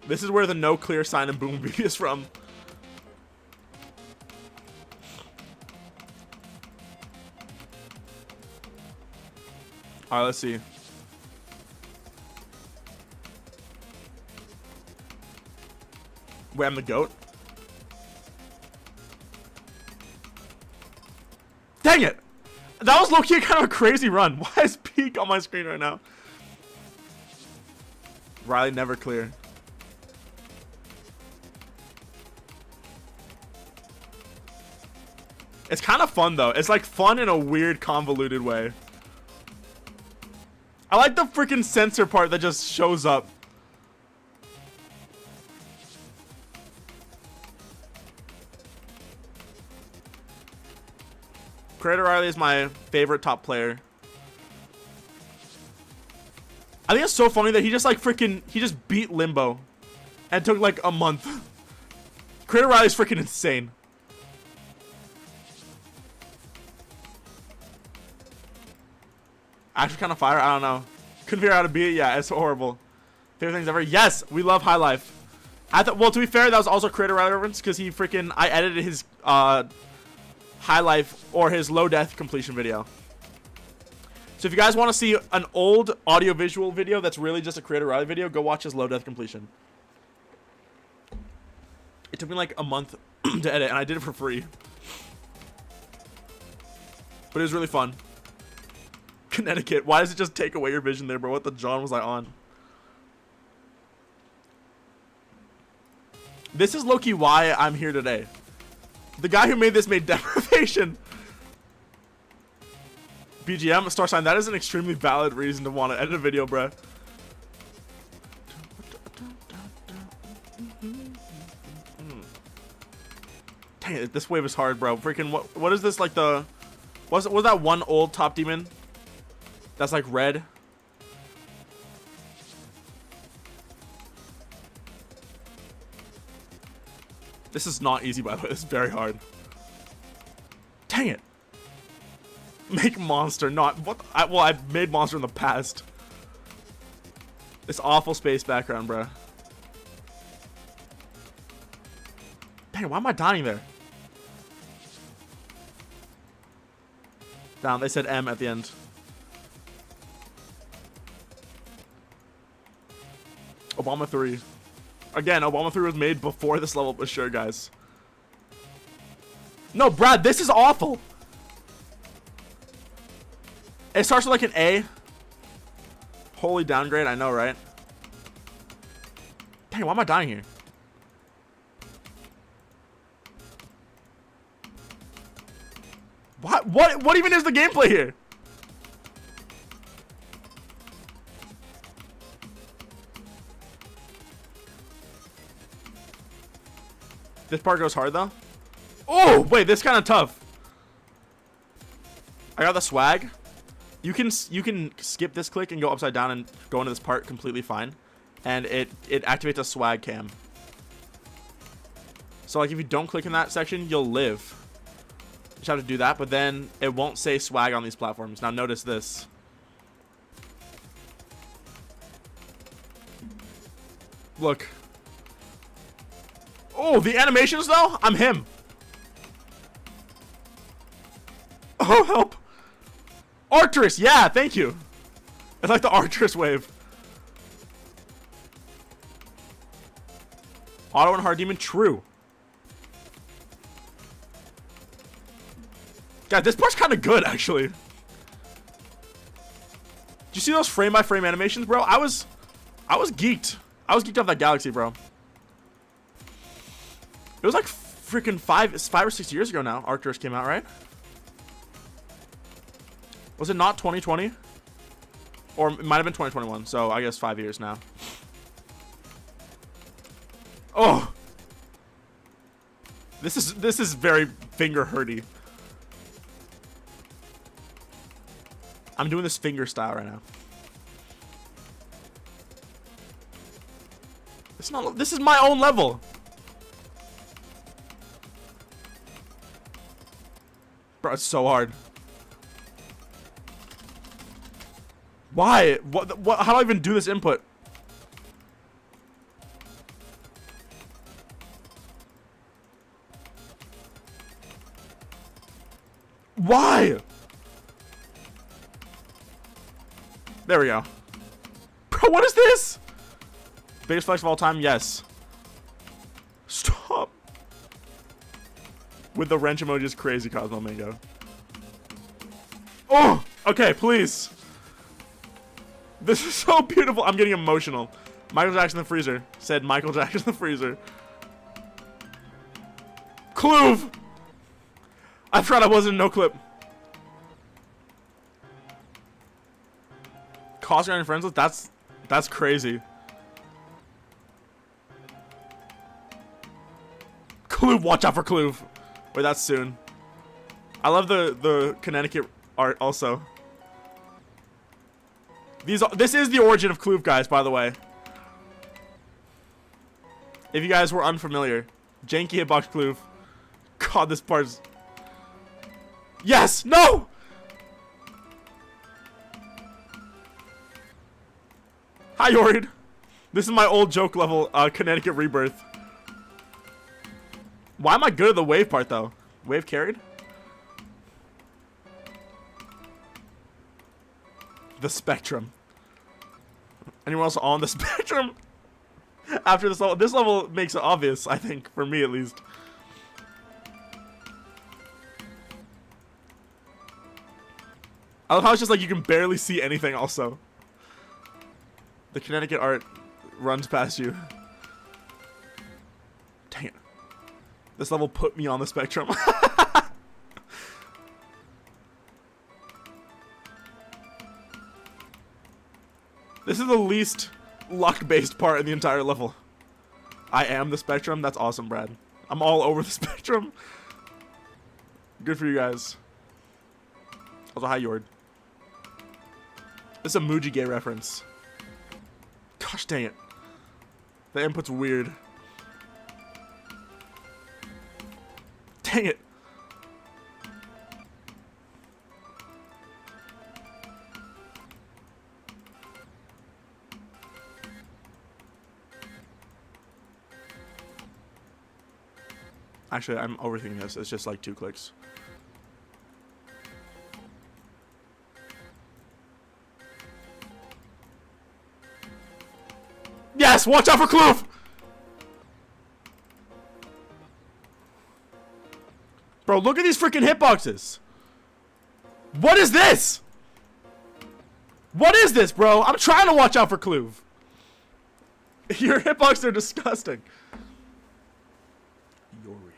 This is where the no clear sign in Boom BB is from. Alright, let's see. Wait, I'm the GOAT? Dang it! That was low-key kind of a crazy run. Why is Peak on my screen right now? Riley never clear. It's kind of fun, though. It's like fun in a weird, convoluted way. I like the freaking sensor part that just shows up. Creator Riley is my favorite top player. I think it's so funny that he just like freaking, he just beat Limbo. And took like a month. Creator Riley is freaking insane. Actually kind of fire, I don't know. Couldn't figure out how to beat it, yeah, it's horrible. Favorite things ever, yes, we love High Life. Well, to be fair, that was also Creator Riley reference because he freaking, I edited his High Life or his low death completion video. So if you guys want to see an old audiovisual video that's really just a Creator Riley video, go watch his low death completion. It took me like a month to edit, and I did it for free. But it was really fun. Connecticut. Why does it just take away your vision there, bro? What the John was I on? This is low-key why I'm here today. The guy who made this made Deprivation. BGM, star sign. That is an extremely valid reason to want to edit a video, bruh. Dang it, this wave is hard, bro. Freaking what is this, like the was that one old top demon that's like red? This is not easy, by the way. This is very hard. Dang it. Make monster, not what well, I've made monster in the past. This awful space background, bro. Dang, why am I dying there? Down, they said M at the end. Obama 3. Again, Obama 3 was made before this level, but sure, guys. No, Brad, this is awful. It starts with like an A. Holy downgrade, I know, right? Dang, why am I dying here? What even is the gameplay here? This part goes hard though. Oh, wait, this kind of tough. I got the swag. You can skip this click and go upside down and go into this part completely fine, and it activates a swag cam. So like if you don't click in that section, you'll live. You just have to do that, but then it won't say swag on these platforms. Now notice this. Look. Oh, the animations though? I'm him. Oh, help. Arcturus, yeah, thank you. It's like the Arcturus wave. Auto and hard demon, true. God, this part's kind of good, actually. Did you see those frame by frame animations, bro? I was geeked. I was geeked off that galaxy, bro. It was like freaking 5 or 6 years ago now. Arcturus came out, right? Was it not 2020? Or it might have been 2021. So I guess 5 years now. Oh, this is very finger hurty. I'm doing this finger style right now. This is my own level. Bro, it's so hard. Why? What? How do I even do this input? Why? There we go. Bro, what is this? Biggest flex of all time? Yes. Stop. With the wrench emoji is crazy, Cosmo Mango. Oh, okay, please. This is so beautiful. I'm getting emotional. Michael Jackson the Freezer said Michael Jackson the Freezer. Cloove. I forgot I wasn't in no clip. Cost and friends with that's crazy. Cloove, watch out for Cloove. Wait, that's soon. I love the Connecticut art also. This is the origin of Cloove, guys, by the way. If you guys were unfamiliar. Janky hitbox Cloove. God, this part's... Yes! No! Hi, Yorid. This is my old joke level, Connecticut rebirth. Why am I good at the wave part, though? Wave carried? The spectrum. Anyone else on the spectrum? After this level makes it obvious, I think, for me at least. I love how it's just like you can barely see anything also. The Connecticut art runs past you. Dang it. This level put me on the spectrum. This is the least luck-based part in the entire level. I am the spectrum. That's awesome, Brad. I'm all over the spectrum. Good for you guys. Also, hi, Yord. This is a Muji Gay reference. Gosh dang it. The input's weird. Dang it. Actually, I'm overthinking this. It's just like 2 clicks. Yes! Watch out for Kloof! Bro, look at these freaking hitboxes. What is this? What is this, bro? I'm trying to watch out for Kloof. Your hitboxes are disgusting. Your read.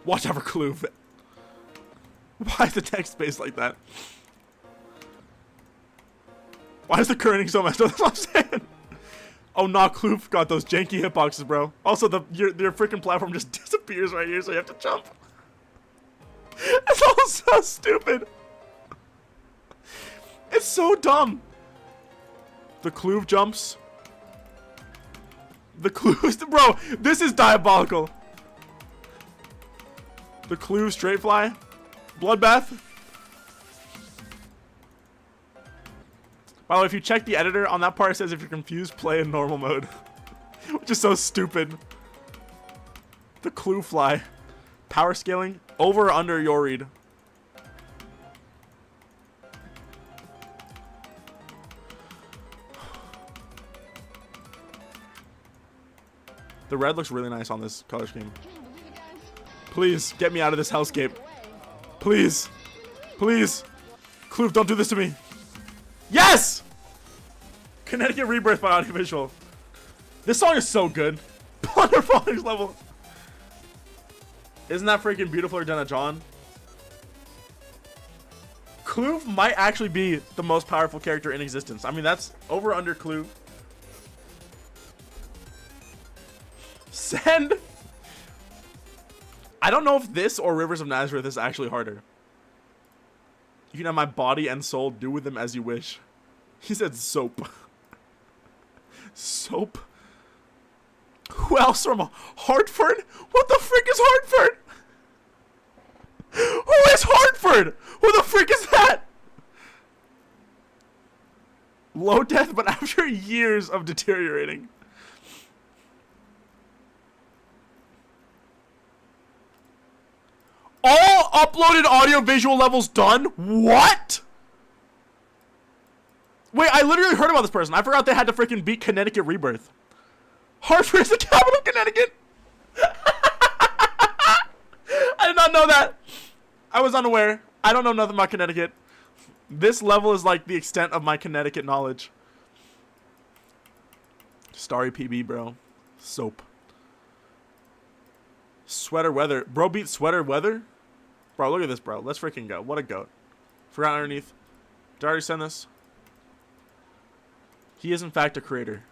Watch out for Kloof. Why is the text space like that? Why is the kerning so messed up? That's what I'm saying. Oh, nah, Kloof got those janky hitboxes, bro. Also, your freaking platform just disappears right here, so you have to jump. It's all so stupid. It's so dumb. The Kloof jumps. The Kloof, bro, this is diabolical. The Kloof straight fly. Bloodbath. By the way, if you check the editor, on that part it says if you're confused, play in normal mode. Which is so stupid. The Kloof fly. Power scaling. Over or under your read. The red looks really nice on this color scheme. Please, get me out of this hellscape. Please. Please. Kloof, don't do this to me. Yes! Connecticut Rebirth by AudioVisual. This song is so good. Plunder Faller's level. Isn't that freaking beautiful, Jenna John? Kloof might actually be the most powerful character in existence. I mean, that's over under Kloof. Send. I don't know if this or Rivers of Nazareth is actually harder. You can have my body and soul, do with them as you wish. He said soap. Soap? Who else from Hartford? What the frick is Hartford? Who is Hartford? Who the frick is that? Low death, but after years of deteriorating. All uploaded audio-visual levels done? What? Wait, I literally heard about this person. I forgot they had to freaking beat Connecticut Rebirth. Hartford is the capital of Connecticut. I did not know that. I was unaware. I don't know nothing about Connecticut. This level is like the extent of my Connecticut knowledge. Starry PB, bro. Soap. Sweater weather. Bro beat sweater weather? Bro, look at this, bro. Let's freaking go. What a goat. Forgot underneath. Did I already send this? He is, in fact, a creator.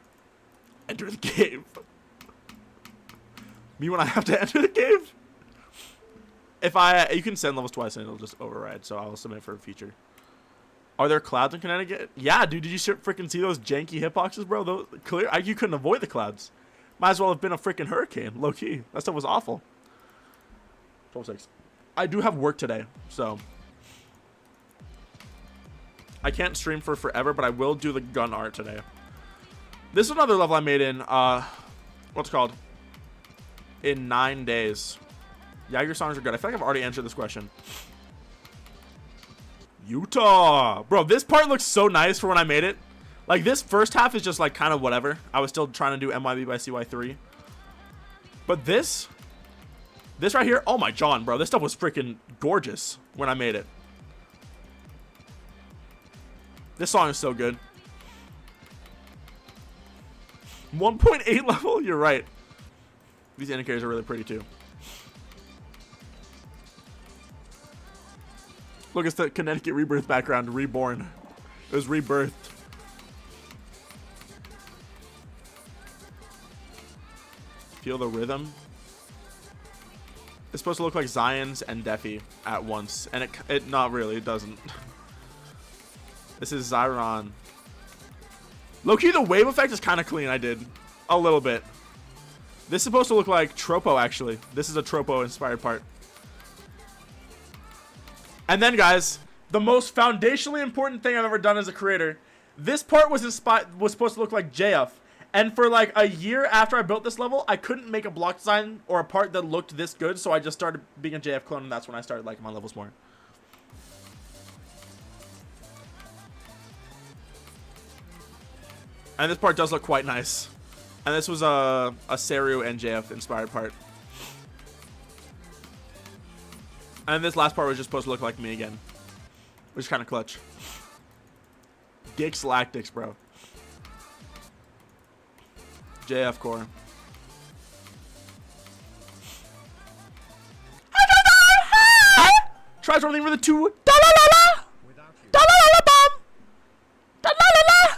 Enter the cave. Me when I have to enter the cave? If you can send levels twice and it'll just override, so I'll submit for a feature. Are there clouds in Connecticut? Yeah, dude. Did you freaking see those janky hitboxes, bro? Those clear. You couldn't avoid the clouds. Might as well have been a freaking hurricane, low key. That stuff was awful. 12-6. I do have work today, so I can't stream for forever, but I will do the gun art today. This is another level I made in what's it called? In 9 days. Yeah, your songs are good. I feel like I've already answered this question. Utah, bro. This part looks so nice for when I made it. Like, this first half is just, like, kind of whatever. I was still trying to do MYB by CY3. But this right here, oh my John, bro. This stuff was freaking gorgeous when I made it. This song is so good. 1.8 level? You're right. These indicators are really pretty, too. Look, it's the Connecticut Rebirth background. Reborn. It was rebirthed. Feel the rhythm. It's supposed to look like Zion's and Defi at once. And it not really. It doesn't. This is Zyron. Low-key, the wave effect is kind of clean. I did. A little bit. This is supposed to look like Tropo, actually. This is a Tropo-inspired part. And then, guys, the most foundationally important thing I've ever done as a creator. This part was supposed to look like JF. And for like a year after I built this level, I couldn't make a block design or a part that looked this good. So I just started being a JF clone, and that's when I started liking my levels more. And this part does look quite nice. And this was a Seru and JF inspired part. And this last part was just supposed to look like me again. Which is kind of clutch. Gix Lactics, bro. JF core. Try something for the two. Da-la-la-la! Da-la-la-la bomb! Da-la-la-la!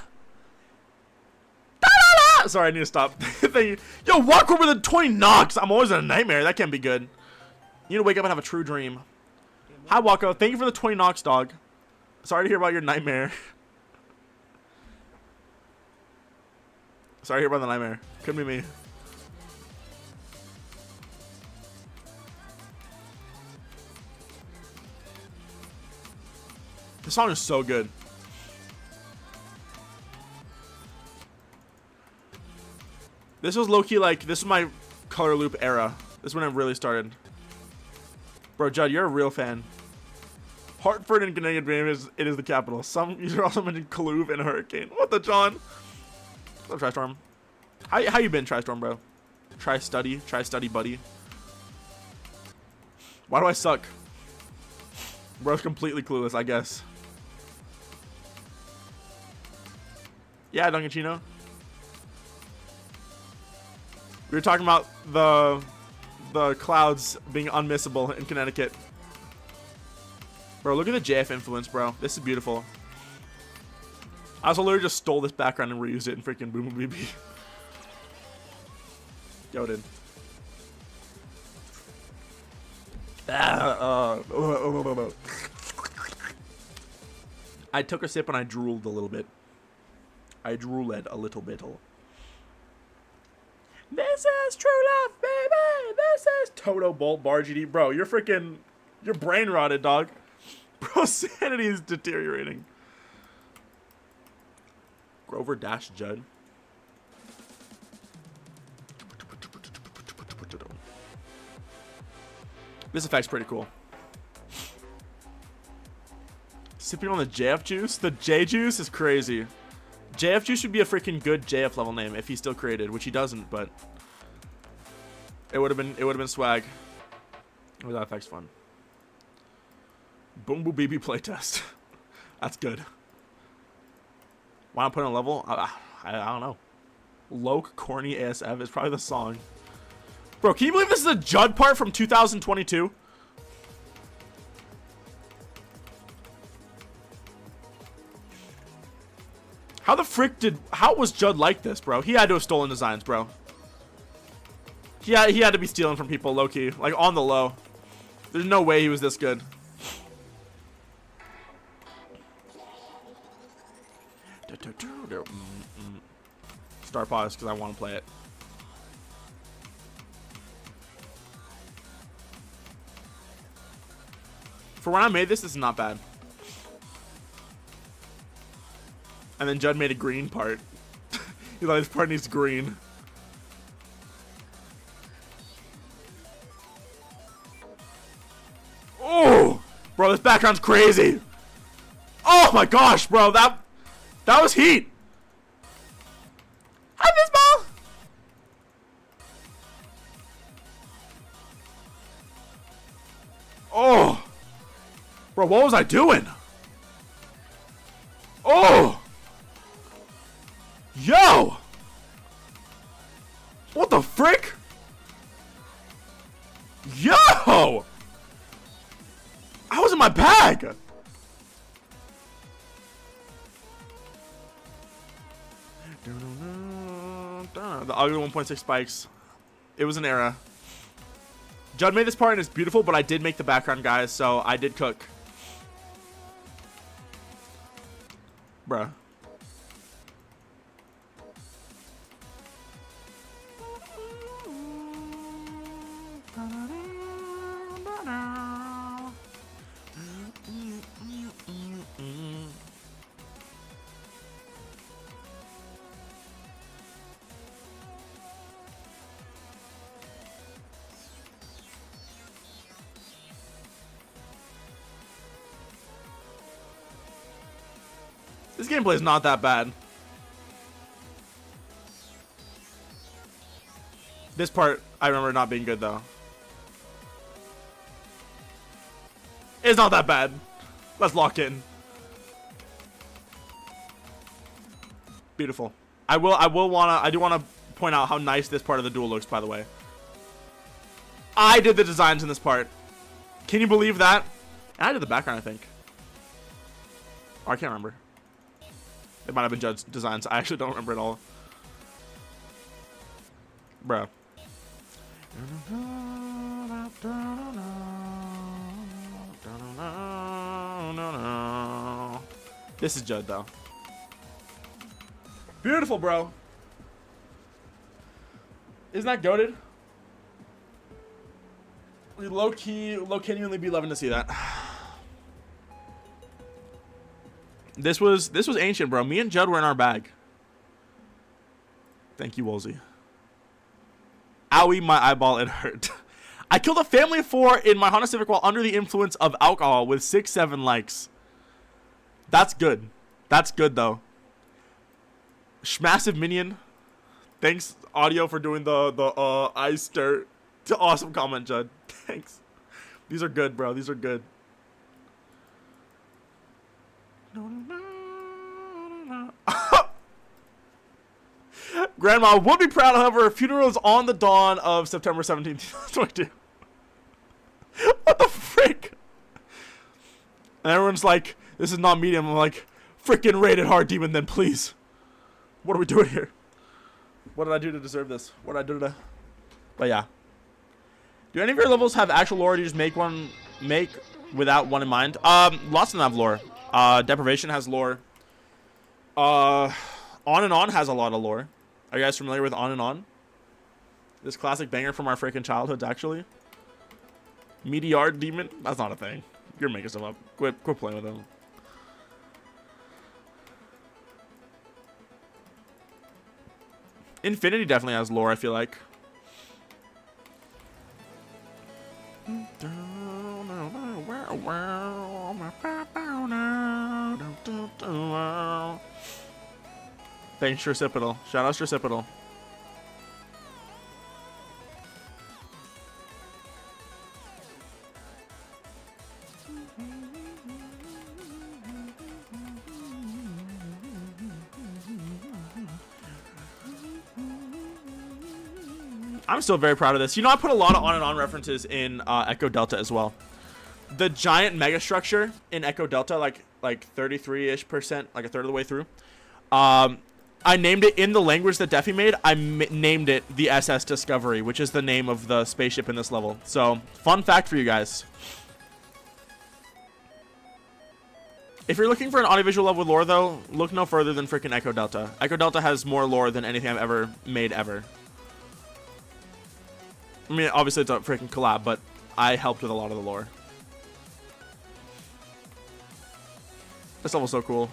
Da-la-la! Sorry, I need to stop. Thank you. Yo, walk over the 20 knocks. I'm always in a nightmare. That can't be good. You need to wake up and have a true dream. Hi, Wako. Thank you for the 20 knocks, dog. Sorry to hear about your nightmare. Sorry to hear about the nightmare. Couldn't be me. This song is so good. This was low-key like, this was my color loop era. This is when it really started. Bro, Judd, you're a real fan. Hartford and Connecticut, it is the capital. Some user also mentioned Coluve and Hurricane. What the John? What's up, Tristorm? How you been, Tristorm, bro? Try study, buddy. Why do I suck? Bro's completely clueless, I guess. Yeah, Duncanchino. We were talking about the clouds being unmissable in Connecticut. Bro, look at the JF influence, bro. This is beautiful. I also literally just stole this background and reused it in freaking Boom Boom BB. Goated. I took a sip and I drooled a little bit. I drooled a little bit. This is true love, baby. This is Toto Bolt Bar GD. Bro, you're freaking... You're brain rotted, dog. Bro, sanity is deteriorating. Grover Dash Judd. This effect's pretty cool. Sipping on the JF juice? The J juice is crazy. JF juice should be a freaking good JF level name if he still created, which he doesn't, but it would have been swag. Oh, that effect's fun. Boom Boom BB playtest. That's good. Why not put on a level? I don't know. Loke Corny ASF is probably the song. Bro, can you believe this is a Judd part from 2022? How the frick how was Judd like this, bro? He had to have stolen designs, bro. He had to be stealing from people low-key, like on the low. There's no way he was this good. Start pause because I want to play it. For when I made this is not bad. And then Judd made a green part. He's like, this part needs green. Oh, bro, this background's crazy. Oh my gosh, bro, that was heat. Bro, what was I doing? Oh! Yo! What the frick? Yo! I was in my bag! The ugly 1.6 spikes. It was an era. Judd made this part and it's beautiful, but I did make the background, guys, so I did cook. Bruh. This gameplay is not that bad. This part, I remember not being good, though. It's not that bad. Let's lock in. Beautiful. I do wanna point out how nice this part of the duel looks, by the way. I did the designs in this part. Can you believe that? And I did the background, I think. Oh, I can't remember. It might have been Judd's designs. I actually don't remember it all. Bruh. This is Judd, though. Beautiful, bro. Isn't that goated? Low key, genuinely be loving to see that. This was ancient, bro. Me and Judd were in our bag. Thank you, Woolsey. Owie, my eyeball, it hurt. I killed a family of 4 in my Honda Civic while under the influence of alcohol with 6-7 likes. That's good. That's good, though. Schmassive Minion. Thanks, Audio, for doing the I stir. Awesome comment, Judd. Thanks. These are good, bro. These are good. Grandma would be proud, however, funeral is on the dawn of September 17th, 2022. What the frick? And everyone's like, this is not medium. I'm like, freaking rated hard, demon, then please. What are we doing here? What did I do to deserve this? What did I do to... But yeah. Do any of your levels have actual lore, or do you just make without one in mind? Lots of them have lore. Deprivation has lore. On and On has a lot of lore. Are you guys familiar with On and On? This classic banger from our freaking childhoods, actually. Meteor Demon? That's not a thing. You're making stuff up. Quit playing with them. Infinity definitely has lore, I feel like. Thanks, Recipital. Shout out Recipital. I'm still very proud of this. You know, I put a lot of On and On references in Echo Delta as well. The giant mega structure in Echo Delta, like 33-ish%, like a third of the way through. I named it in the language that Defi made. I named it the SS Discovery, which is the name of the spaceship in this level. So, fun fact for you guys. If you're looking for an audiovisual level with lore, though, look no further than freaking Echo Delta. Echo Delta has more lore than anything I've ever made ever. I mean, obviously it's a freaking collab, but I helped with a lot of the lore. This level's so cool.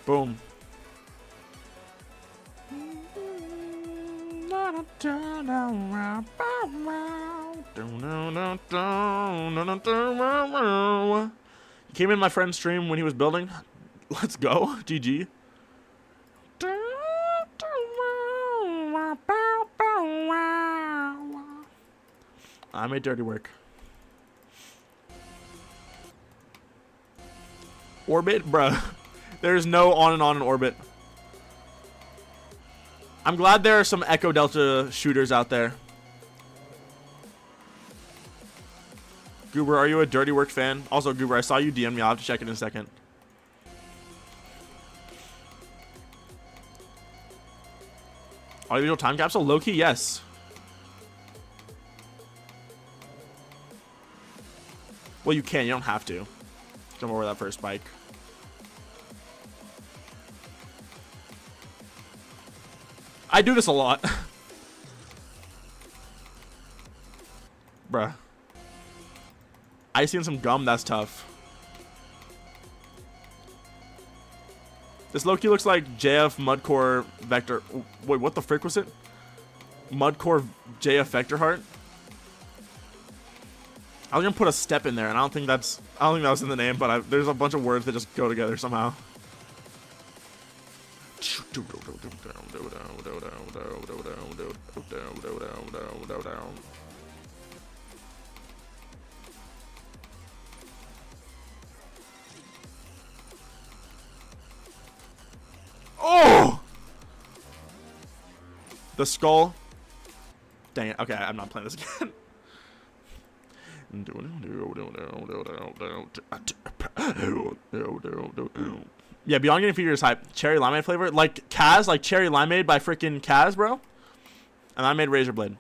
Boom. He came in my friend's stream when he was building. Let's go. GG. I made dirty work. Orbit? Bruh. There's no on and on in Orbit. I'm glad there are some Echo Delta shooters out there. Goober, are you a Dirty Work fan? Also, Goober, I saw you DM me. I'll have to check it in a second. Audiovisual time capsule? Low-key, yes. Well, you can. You don't have to. Jump over that first bike. I do this a lot. Bruh. Icing on some gum, that's tough. This low-key looks like JF Mudcore Vector. Wait, what the frick was it? Mudcore JF Vector Heart? I was gonna put a step in there, and I don't think that was in the name, but there's a bunch of words that just go together somehow. Oh! The skull. Dang it. Okay, I'm not playing this again. Yeah, Beyond Getting Figures hype. Cherry limeade flavor. Like Kaz, like cherry limeade by freaking Kaz, bro. And I made Razor Blade.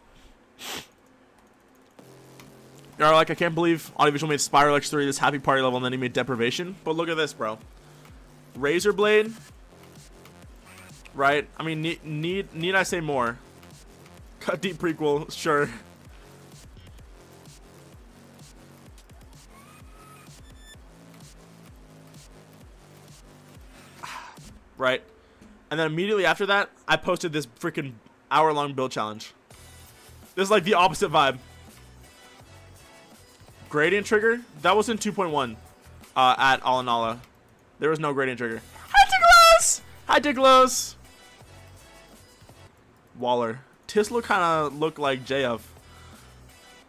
You're like, I can't believe AudioVisual made Spiral X3 this happy party level and then he made Deprivation. But look at this, bro. Razor Blade. Right? I mean, need I say more? Cut deep prequel, sure. Right? And then immediately after that, I posted this freaking hour-long build challenge. This is like the opposite vibe. Gradient trigger? That was in 2.1 at Alanala. There was no gradient trigger. Hi, Ticklos! Hi, Ticklos! Waller. Tislo kind of looked like JF.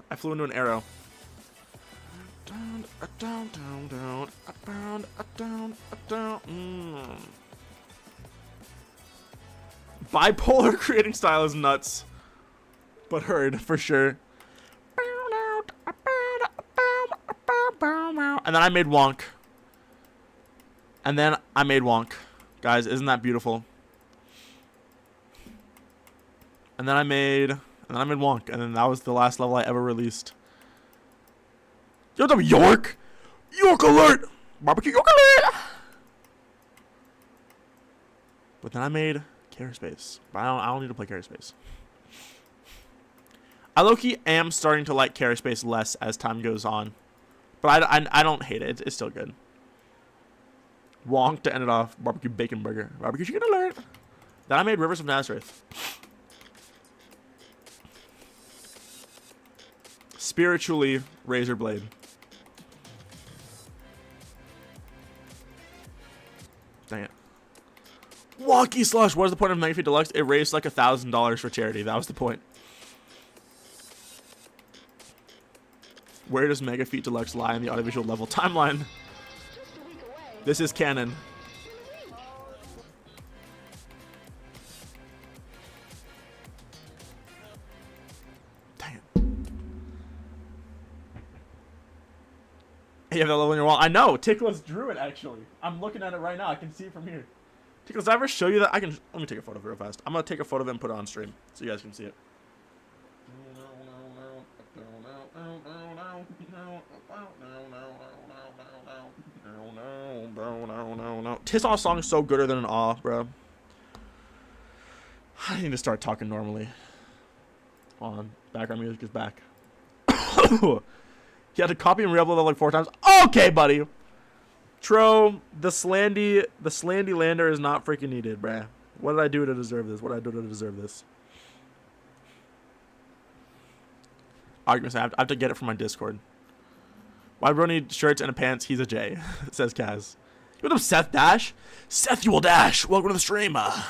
I flew into an arrow. Bipolar creating style is nuts. But heard, for sure. And then I made Wonk. And then I made Wonk. Guys, isn't that beautiful? And then I made Wonk. And then that was the last level I ever released. Yo, what's up, York? York alert! Barbecue York alert! But then I made Carrier Space. But I don't need to play Carrier Space. I low-key am starting to like Carrier Space less as time goes on. But I don't hate it. It's still good. Wonk to end it off. Barbecue Bacon Burger. Barbecue Chicken alert! Then I made Rivers of Nazareth. Spiritually, Razor Blade. Dang it. Walkie Slush. What is the point of Mega Feet Deluxe? It raised like $1,000 for charity. That was the point. Where does Mega Feet Deluxe lie in the audiovisual level timeline? This is canon. Dang it. You have that level on your wall. I know. Tickles drew it, actually. I'm looking at it right now. I can see it from here. Tickles, did I ever show you that? Let me take a photo of it real fast. I'm going to take a photo of it and put it on stream so you guys can see it. Tissaw's song is so gooder than an awe, bro. I need to start talking normally. Hold on. Background music is back. He had to copy and re-upload that like 4 times. Okay, buddy. Tro, the Slandy lander is not freaking needed, bruh. What did I do to deserve this? What did I do to deserve this? Arguments. I have to get it from my Discord. Why bro need shirts and a pants? He's a J, says Kaz. What up, Seth Dash? Seth, you will dash. Welcome to the stream. Alright,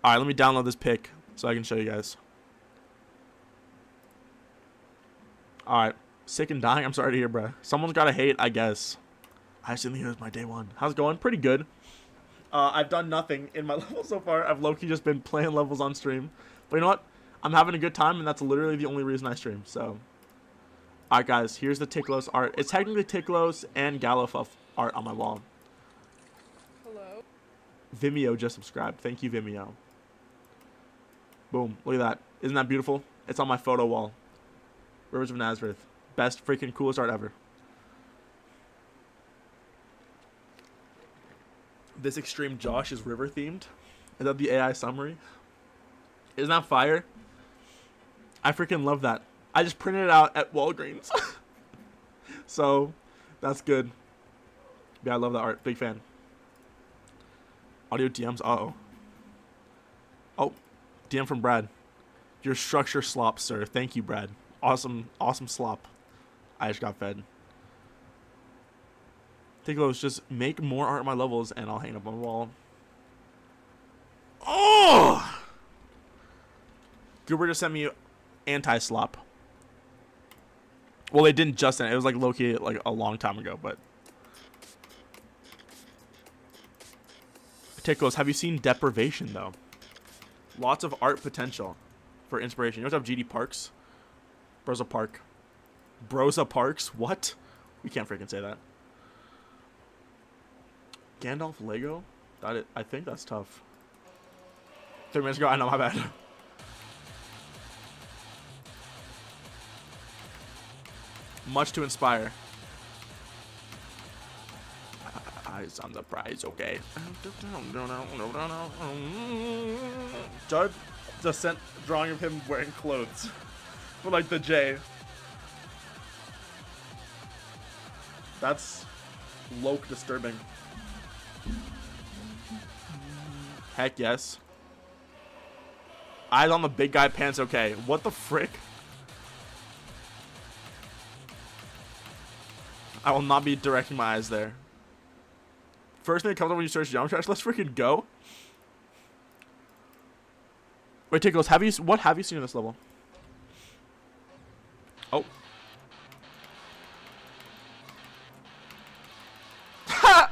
let me download this pic so I can show you guys. Alright. Sick and dying? I'm sorry to hear, bro. Someone's gotta hate, I guess. I just didn't think it was my day one. How's it going? Pretty good. I've done nothing in my level so far. I've low-key just been playing levels on stream. But you know what? I'm having a good time, and that's literally the only reason I stream, so. Alright, guys. Here's the Tiklos art. It's technically Tiklos and Galafuff art on my wall. Hello? Vimeo just subscribed. Thank you, Vimeo. Boom. Look at that. Isn't that beautiful? It's on my photo wall. Rivers of Nazareth. Best freaking coolest art ever. This extreme Josh is river themed. Is that the AI summary? Isn't that fire? I freaking love that. I just printed it out at Walgreens. So, that's good. Yeah, I love that art. Big fan. Audio DMs. Uh-oh. Oh, DM from Brad. Your structure slop, sir. Thank you, Brad. Awesome slop. I just got fed. Tiklos, just make more art on my levels and I'll hang it up on the wall. Oh! Goober just sent me anti-slop. Well, they didn't just send it. It was like low-key like a long time ago, but. Tiklos, have you seen Deprivation, though? Lots of art potential for inspiration. You know what's up, GD Parks? Brosa Park. Brosa Parks? What? We can't freaking say that. Gandalf Lego? I think that's tough. 3 minutes ago? I know, my bad. Much to inspire. Eyes on the prize, okay. Judd just sent a drawing of him wearing clothes. For like the J. That's low disturbing. Heck yes. Eyes on the big guy pants, okay. What the frick? I will not be directing my eyes there. First thing that comes up when you search Jump Trash, let's freaking go. Wait, Tiklos, what have you seen in this level? Oh. Ha!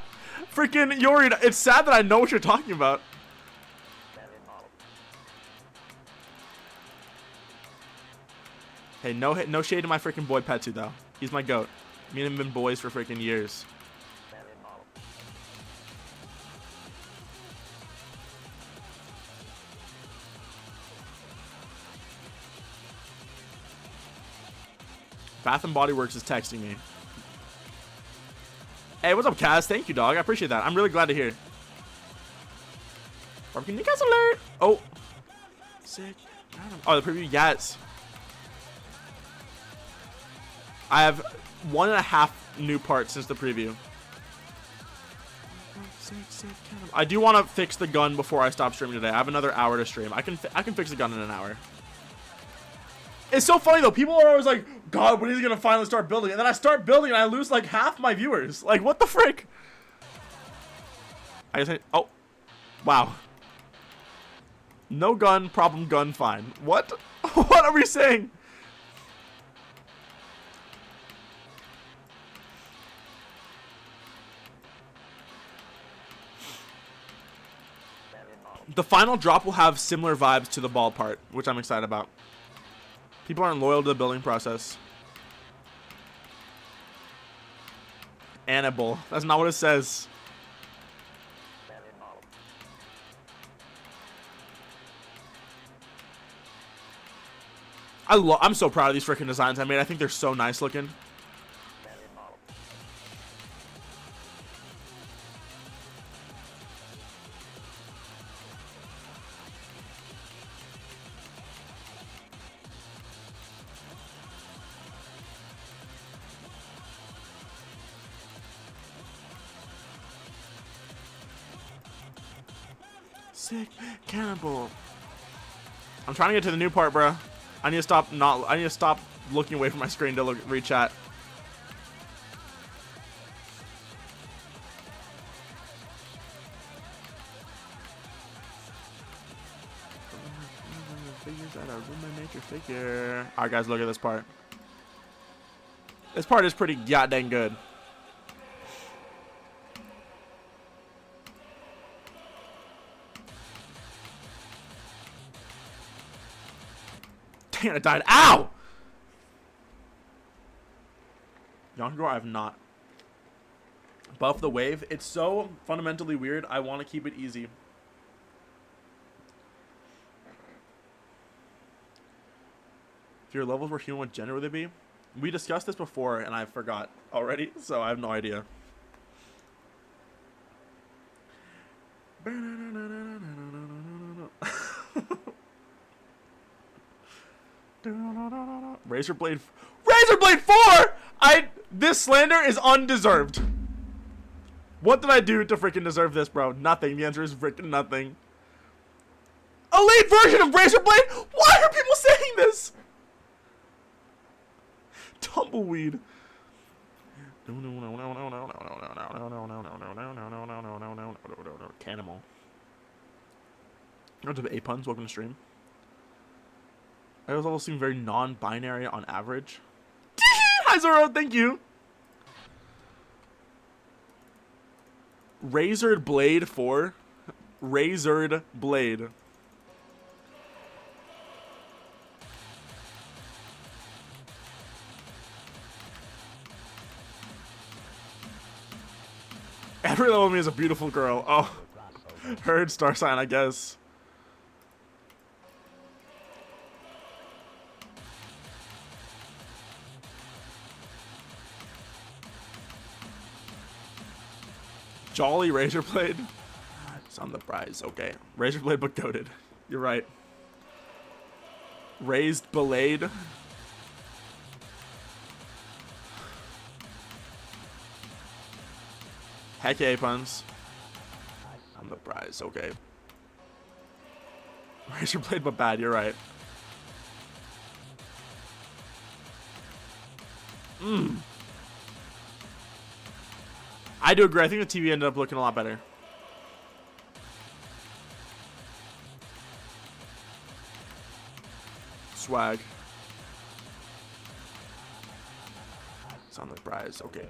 Freaking Yori, it's sad that I know what you're talking about. Hey, no shade to my freaking boy Petsu though. He's my goat. Me and him have been boys for freaking years. Bath and Body Works is texting me. Hey, what's up, Kaz? Thank you, dog. I appreciate that. I'm really glad to hear. Barbecue Nick's alert! Oh. Sick. Oh, the preview? Yes. I have 1.5 new parts since the preview. I do want to fix the gun before I stop streaming today. I have another hour to stream. I can fix the gun in an hour. It's so funny though. People are always like, God, when is he gonna finally start building? And then I start building and I lose like half my viewers. Like, what the frick? I just oh, wow. No gun, problem gun, fine. What? What are we saying? The final drop will have similar vibes to the ball part, which I'm excited about. People aren't loyal to the building process. Annabelle. That's not what it says. I'm so proud of these freaking designs I made. I think they're so nice looking. Sick cannibal. I'm trying to get to the new part, bro. I need to stop looking away from my screen to read chat. figures out our roommate nature figure. Alright, guys, look at this part. This part is pretty goddamn good. Dang, I died. Ow! Young girl, I have not. Buff the wave. It's so fundamentally weird. I want to keep it easy. If your levels were human, what gender would they be? We discussed this before, and I forgot already, so I have no idea. Razorblade 4! This slander is undeserved. What did I do to freaking deserve this, bro? Nothing. The answer is freaking nothing. A late version of Razorblade? Why are people saying this? Tumbleweed. Cannibal. Lots of 8 puns. Welcome to stream. I also seem very non-binary on average. Hi Zoro, thank you. Razored Blade 4. Razored Blade. Every level of me is a beautiful girl. Oh, heard star sign, I guess. Jolly Razorblade. It's on the prize. Okay. Razorblade but goated. You're right. Raised Blade. Heck yeah, puns. On the prize. Okay. Razorblade but bad. You're right. I do agree. I think the TV ended up looking a lot better. Swag. It's on the prize. Okay.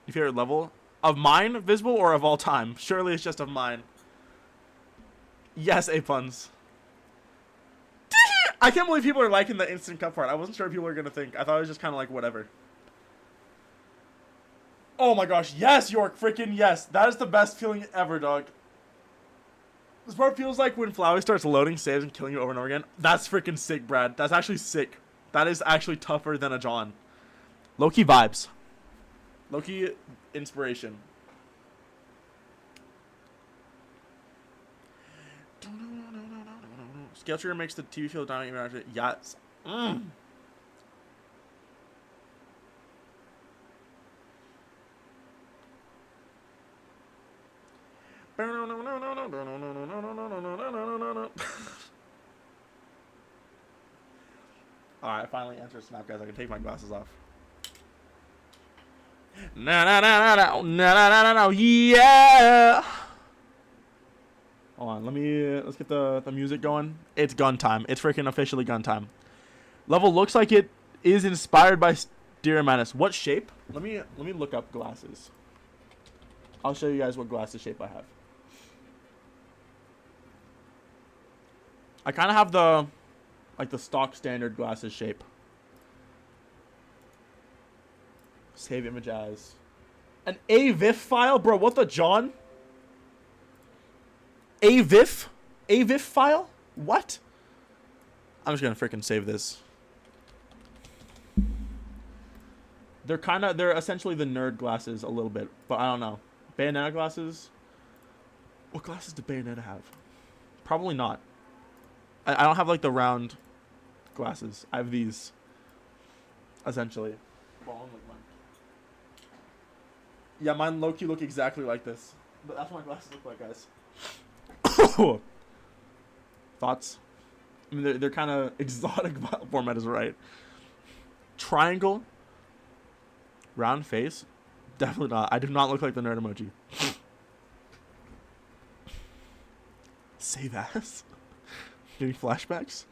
Your favorite level? Of mine, visible, or of all time? Surely it's just of mine. Yes, A-puns. I can't believe people are liking the instant cup part. I wasn't sure if people were going to think. I thought it was just kind of like whatever. Oh my gosh, yes, York, freaking yes. That is the best feeling ever, dog. This part feels like when Flowey starts loading saves and killing you over and over again. That's freaking sick, Brad. That's actually sick. That is actually tougher than a John. Low-key vibes. Low-key inspiration. Scale trigger makes the TV feel down even after. Yes. Alright, I finally answered Snap, guys. I can take my glasses off. No, yeah. Hold on, let's get the music going. It's gun time. It's freaking officially gun time. Level looks like it is inspired by Dear Manus. What shape? Let me look up glasses. I'll show you guys what glasses shape I have. I kind of have the stock standard glasses shape. Save image as an AVIF file, bro. What the John? AVIF file? What? I'm just gonna freaking save this. They're essentially the nerd glasses a little bit, but I don't know. Bayonetta glasses? What glasses do Bayonetta have? Probably not. I don't have like the round glasses. I have these. Essentially. Yeah, mine low-key look exactly like this. But that's what my glasses look like, guys. Thoughts? I mean, they're kind of exotic format is right. Triangle. Round face. Definitely not. I do not look like the nerd emoji. Save as. Getting flashbacks.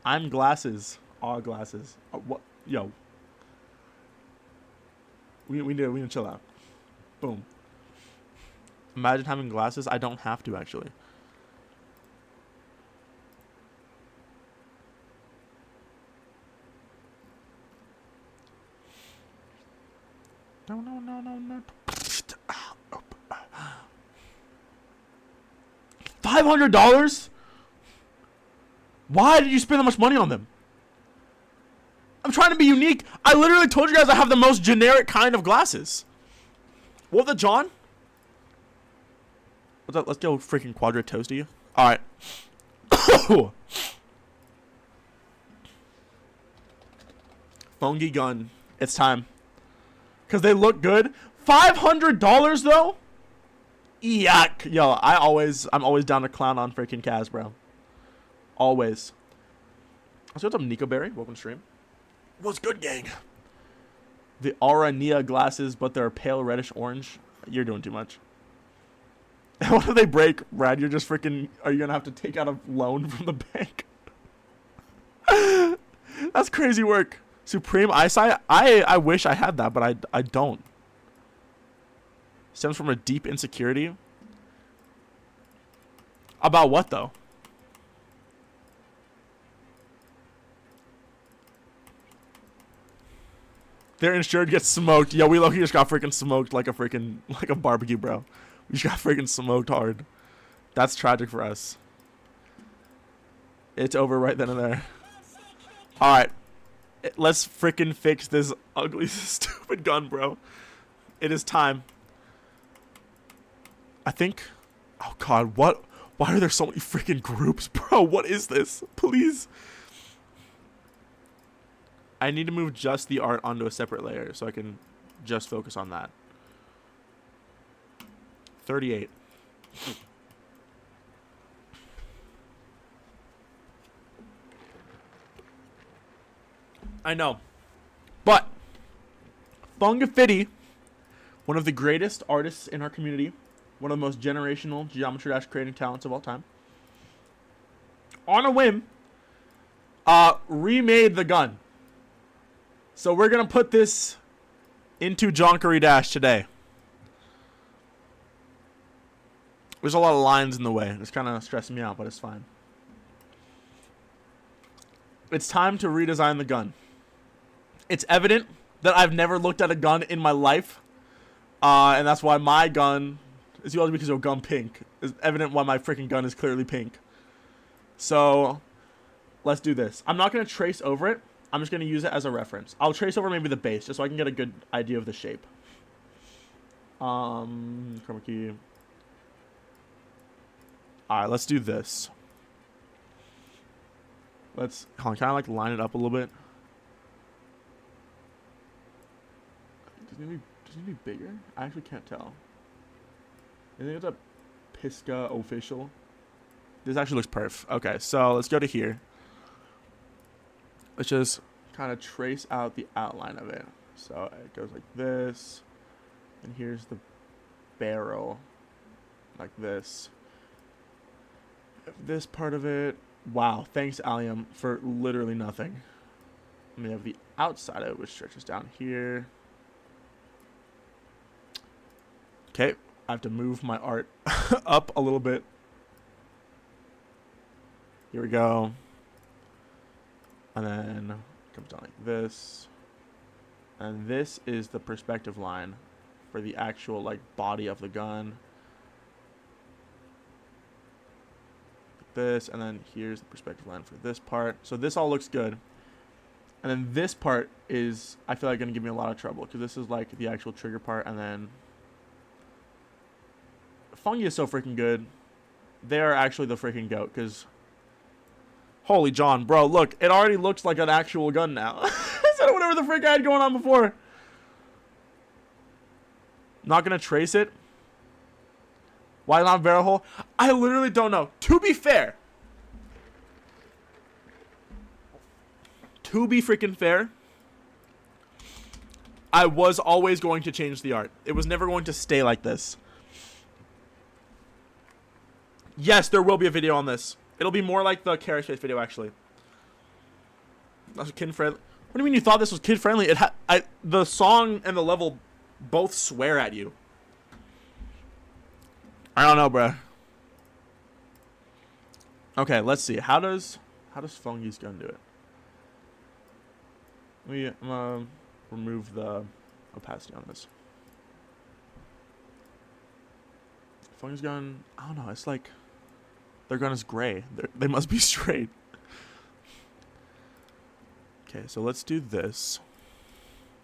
I'm glasses. All glasses. What? Yo. We need to chill out. Boom. Imagine having glasses. I don't have to actually. No. $500? Why did you spend that much money on them? I'm trying to be unique. I literally told you guys I have the most generic kind of glasses. What the John? What's up? Let's go freaking Quadra Toasty. Alright. Fungi gun. It's time. Because they look good. $500 though? Yuck. Yo, I'm always down to clown on freaking Kaz, bro. Always. So what's up, Nico Berry? Welcome to stream. What's good, gang? The Aurania glasses, but they're pale reddish orange. You're doing too much. What if they break, Brad? You're just freaking... Are you going to have to take out a loan from the bank? That's crazy work. Supreme eyesight? I wish I had that, but I don't. Stems from a deep insecurity. About what, though? Their insured gets smoked. Yo, we low-key just got freaking smoked like a barbecue, bro. We just got freaking smoked hard. That's tragic for us. It's over right then and there. Alright. Let's freaking fix this ugly, stupid gun, bro. It is time. I think... Oh, God. What? Why are there so many freaking groups, bro? What is this? Please. I need to move just the art onto a separate layer so I can just focus on that. 38. I know. But Fungafitti, one of the greatest artists in our community, one of the most generational Geometry Dash creating talents of all time, on a whim, remade the gun. So we're going to put this into Jonkery Dash today. There's a lot of lines in the way. It's kind of stressing me out, but it's fine. It's time to redesign the gun. It's evident that I've never looked at a gun in my life. And that's why my gun is usually because of gun pink. It's evident why my freaking gun is clearly pink. So let's do this. I'm not going to trace over it. I'm just going to use it as a reference. I'll trace over maybe the base just so I can get a good idea of the shape. Chroma key. Alright, let's do this. Let's kind of like line it up a little bit. Does it need to be bigger? I actually can't tell. I think it's a Pisca official. This actually looks perf. Okay, so let's go to here. Let's just kind of trace out the outline of it. So it goes like this. And here's the barrel. Like this. This part of it. Wow, thanks Allium for literally nothing. And we have the outside of it, which stretches down here. Okay, I have to move my art up a little bit. Here we go. And then it comes down like this. And this is the perspective line for the actual like body of the gun. Like this, and then here's the perspective line for this part. So this all looks good. And then this part is, I feel like, going to give me a lot of trouble because this is like the actual trigger part, and then Fungi is so freaking good. They are actually the freaking goat because holy John, bro, look, it already looks like an actual gun now. Instead of whatever the frick I had going on before. Not going to trace it. Why not barrel hole? I literally don't know. To be fair. To be freaking fair. I was always going to change the art. It was never going to stay like this. Yes, there will be a video on this. It'll be more like the carrot space video, actually. That's kid friendly. What do you mean you thought this was kid friendly? The song and the level both swear at you. I don't know, bruh. Okay, let's see. How does Fungy's gun do it? I'm gonna remove the opacity on this. Fungy's gun, I don't know. It's like their gun is gray. They must be straight. Okay, so let's do this.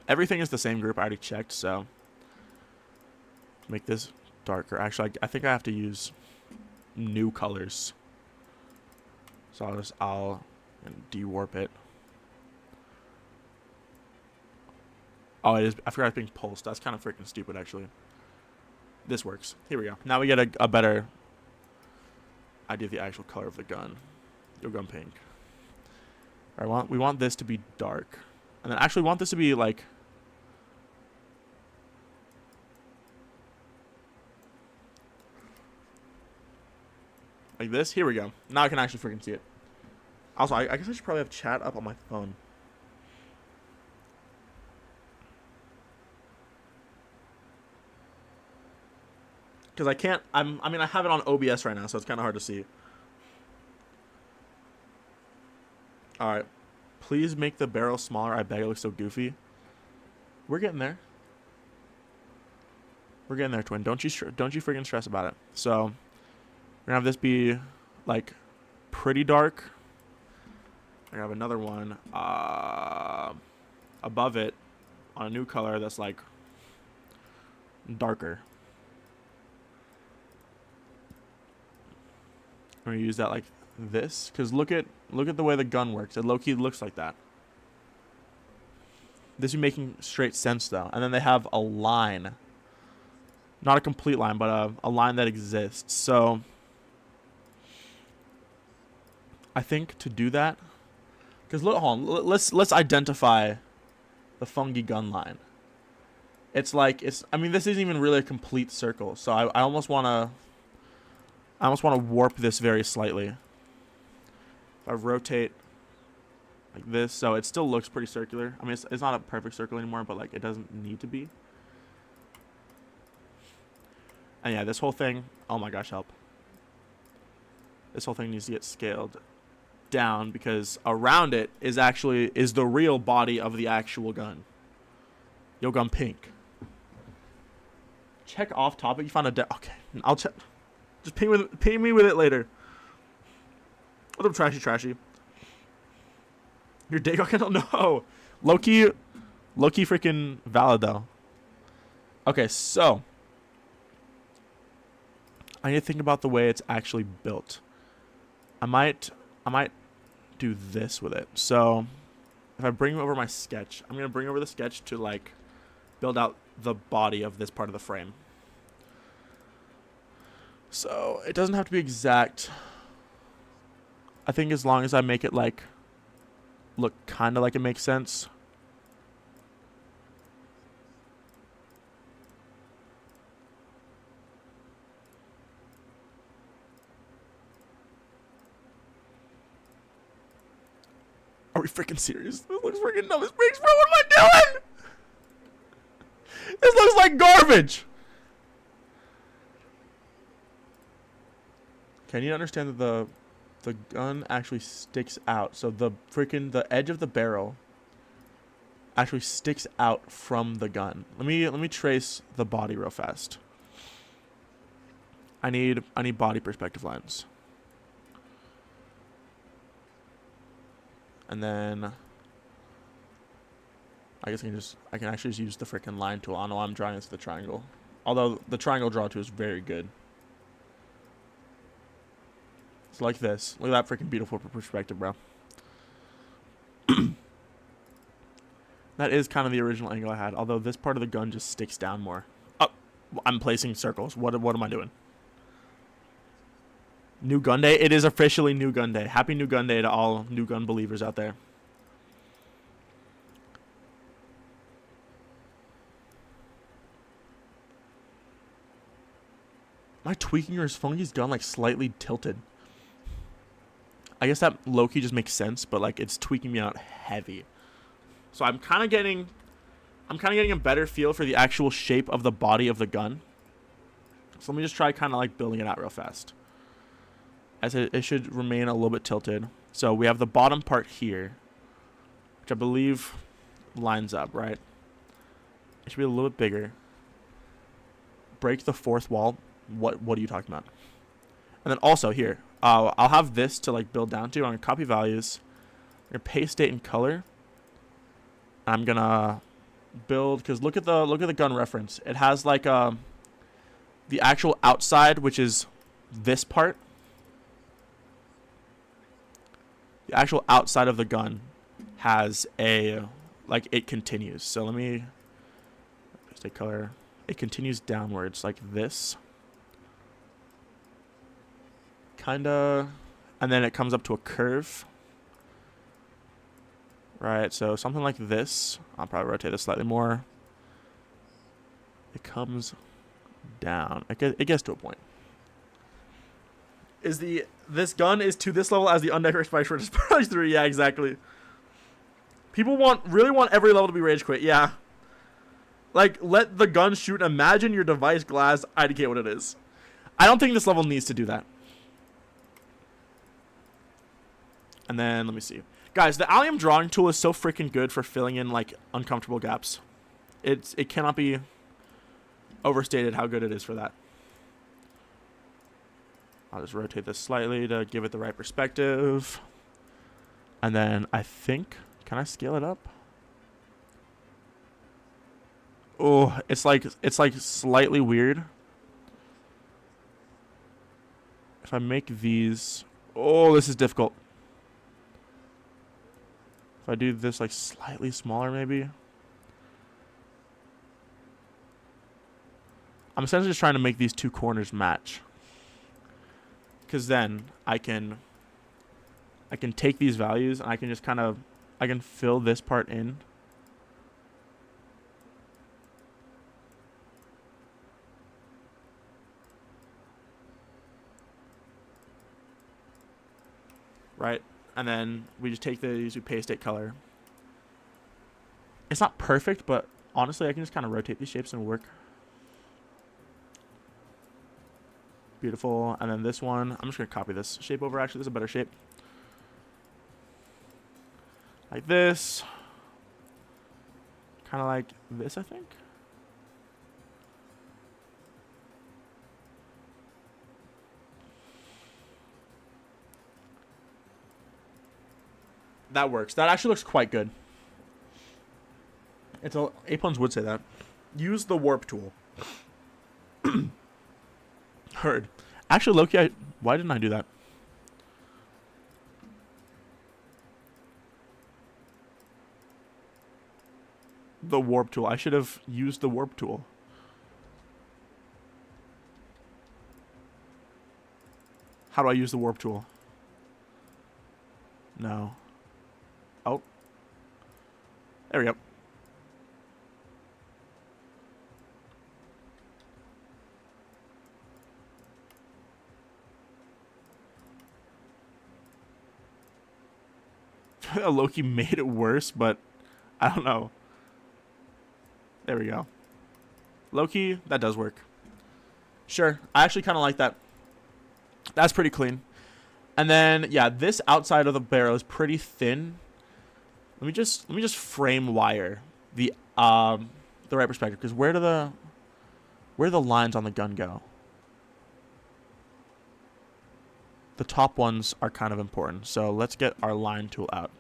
Everything is the same group. I already checked, so make this darker. Actually, I think I have to use new colors. So I'll de-warp it. Oh, it is. I forgot it's being pulsed. That's kind of freaking stupid, actually. This works. Here we go. Now we get a better idea of the actual color of the gun. Your gun pink. All right, we want this to be dark, and then actually we want this to be like this. Here we go. Now I can actually freaking see it. Also, I guess I should probably have chat up on my phone. Because I can't, I mean, I have it on OBS right now, so it's kind of hard to see. Alright. Please make the barrel smaller. I beg, it looks so goofy. We're getting there. We're getting there, twin. Don't you freaking stress about it. So, we're gonna have this be, like, pretty dark. I have another one above it on a new color that's, like, darker. I'm gonna use that like this, because look at the way the gun works. It low-key looks like that. This is making straight sense though. And then they have a line, not a complete line, but a line that exists. So I think to do that, because hold on, let's identify the Fungy gun line. It's like I mean, this isn't even really a complete circle. So I almost want to warp this very slightly. If I rotate like this, so it still looks pretty circular. I mean, it's not a perfect circle anymore, but like it doesn't need to be. And yeah, this whole thing, oh my gosh, help. This whole thing needs to get scaled down because around it is the real body of the actual gun. Yo, gun pink. Check off topic. You found a okay. I'll check. Just ping me with it later. What's up, trashy? Your Dago candle? No. Low-key freaking valid though. Okay, so I need to think about the way it's actually built. I might do this with it. So if I bring over my sketch, I'm gonna bring over the sketch to like build out the body of this part of the frame. So it doesn't have to be exact. I think as long as I make it like look kind of like it makes sense. Are we freaking serious? This looks freaking dumb as bricks, bro. What am I doing? This looks like garbage. Can you understand that the gun actually sticks out? So the edge of the barrel actually sticks out from the gun. Let me trace the body real fast. I need body perspective lens. And then I guess I can actually just use the freaking line tool. I don't know why I'm drawing this with the triangle. Although the triangle draw tool is very good. It's like this. Look at that freaking beautiful perspective, bro. That is kind of the original angle I had. Although this part of the gun just sticks down more. Oh, I'm placing circles. What am I doing? New Gun Day? It is officially New Gun Day. Happy New Gun Day to all new gun believers out there. Am I tweaking, or is Funky's gun like slightly tilted? I guess that low-key just makes sense, but like it's tweaking me out heavy. So I'm kind of getting a better feel for the actual shape of the body of the gun. So let me just try kind of like building it out real fast. As it should remain a little bit tilted. So we have the bottom part here, which I believe lines up, right? It should be a little bit bigger. Break the fourth wall. What are you talking about? And then also here, I'll have this to like build down to. I'm gonna copy values. I'm gonna paste date and color. I'm gonna build, because look at the gun reference. It has like the actual outside, which is this part. The actual outside of the gun has a, like, it continues. So let me just take color. It continues downwards like this. Kinda. And then it comes up to a curve. Right, so something like this. I'll probably rotate this slightly more. It comes down. It gets to a point. This gun is to this level as the undecorated spikes for Surprise 3. Yeah, exactly. People really want every level to be rage quit. Yeah. Like, let the gun shoot. Imagine your device glass. IDK what it is. I don't think this level needs to do that. And then, let me see. Guys, the allium drawing tool is so freaking good for filling in, like, uncomfortable gaps. It cannot be overstated how good it is for that. I'll just rotate this slightly to give it the right perspective. And then I think, can I scale it up? Oh, it's like slightly weird. If I make these, oh, this is difficult. If I do this like slightly smaller, maybe. I'm essentially just trying to make these two corners match. Because then I can take these values and I can just kind of, I can fill this part in. Right? And then we just take these, we paste it color. It's not perfect, but honestly, I can just kind of rotate these shapes and work. Beautiful. And then this one, I'm just going to copy this shape over. Actually, this is a better shape. Like this. Kind of like this, I think. That works. That actually looks quite good. Aplons would say that. Use the warp tool. Heard. Actually, Loki, why didn't I do that? The warp tool. I should have used the warp tool. How do I use the warp tool? No. Oh. There we go. Loki made it worse, but I don't know. There we go. Loki, that does work. Sure. I actually kind of like that. That's pretty clean. And then, yeah, this outside of the barrel is pretty thin. Let me just frame wire the right perspective, because where do the lines on the gun go? The top ones are kind of important. So let's get our line tool out.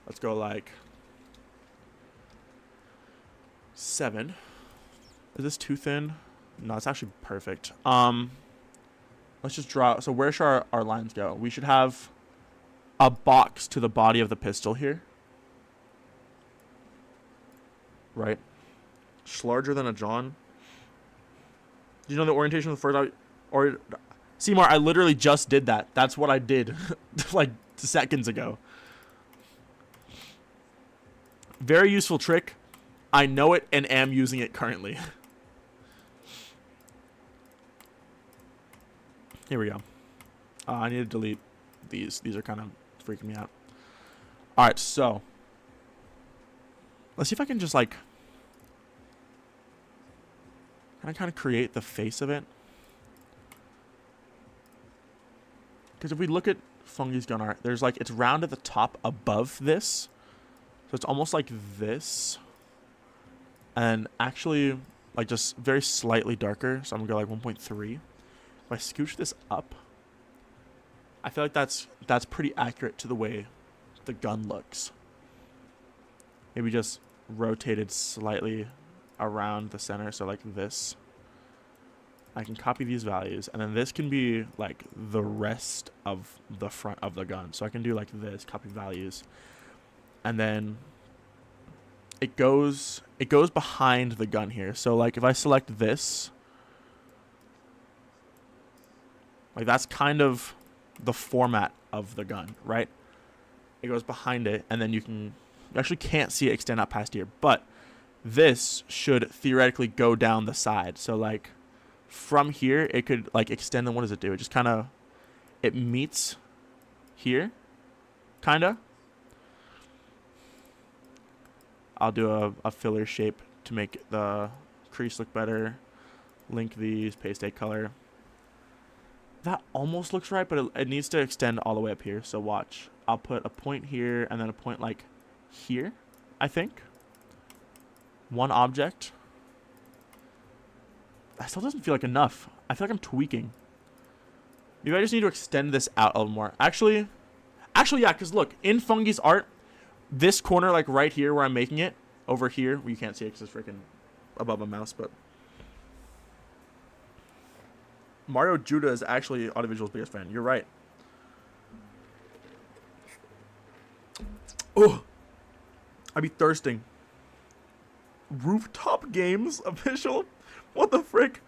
Let's go like 7. Is this too thin? No, it's actually perfect. Let's just draw. So where should our lines go? We should have a box to the body of the pistol here. Right? It's larger than a John. Do you know the orientation of the first? Or Seymour, I literally just did that. That's what I did like seconds ago. Very useful trick. I know it and am using it currently. Here we go. I need to delete these. These are kind of freaking me out. All right, so let's see if I can just like kind of create the face of it. Because if we look at Fungi's gun art, there's like, it's round at the top above this. So it's almost like this. And actually, like just very slightly darker. So I'm gonna go like 1.3. If I scooch this up, I feel like that's pretty accurate to the way the gun looks. Maybe just rotated slightly around the center, so like this. I can copy these values, and then this can be like the rest of the front of the gun. So I can do like this, copy values, and then it goes behind the gun here. So like if I select this, like that's kind of the format of the gun, right? It goes behind it, and then you actually can't see it extend out past here, but this should theoretically go down the side. So like from here, it could like extend, and what does it do? It just kind of, it meets here, kind of. I'll do a filler shape to make the crease look better. Link these, paste a color. That almost looks right, but it needs to extend all the way up here. So watch. I'll put a point here and then a point like here, I think. One object. That still doesn't feel like enough. I feel like I'm tweaking. Maybe I just need to extend this out a little more. Actually, yeah, because look, in Fungi's art, this corner, like right here where I'm making it, over here, well, you can't see it because it's freaking above my mouse, but Mario Judah is actually AudioVisual's biggest fan. You're right. Oh, I'd be thirsting. Rooftop Games official? What the frick?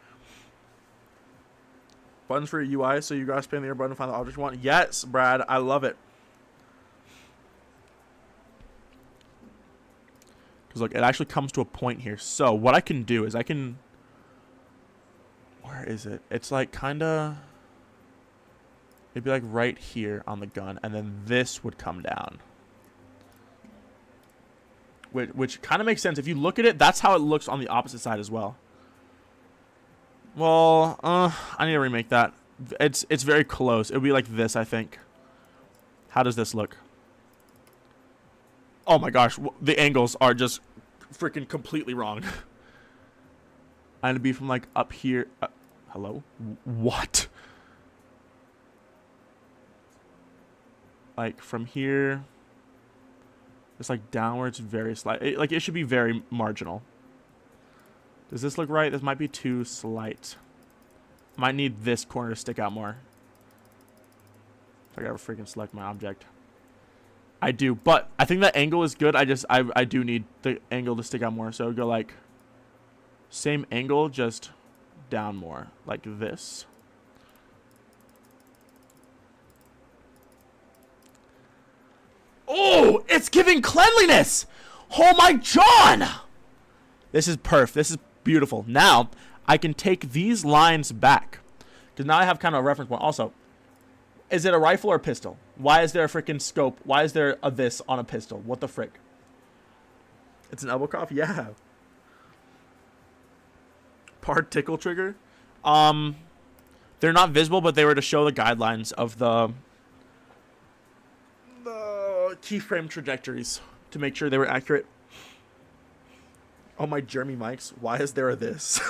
Buttons for your UI, so you guys spam the air button to find the object you want. Yes, Brad, I love it. Because look, it actually comes to a point here. So what I can do is I can... Where is it? It's like kind of... It'd be like right here on the gun, and then this would come down. Which kind of makes sense. If you look at it, that's how it looks on the opposite side as well. Well, I need to remake that. It's very close. It would be like this, I think. How does this look? Oh my gosh, the angles are just freaking completely wrong. I need to be from like up here. Hello? What? Like from here. It's like downwards, very slight. Like it should be very marginal. Does this look right? This might be too slight. Might need this corner to stick out more. I gotta freaking select my object. I do, but I think that angle is good. I do need the angle to stick out more. So go like same angle, just down more, like this. Oh, it's giving cleanliness. Oh my John. This is perfect. This is beautiful. Now I can take these lines back because now I have kind of a reference point. Also, is it a rifle or a pistol? Why is there a freaking scope? Why is there a this on a pistol? What the frick? It's an elbow cough? Yeah. Particle trigger? They're not visible, but they were to show the guidelines of the keyframe trajectories to make sure they were accurate. Oh my Jeremy mics, why is there a this?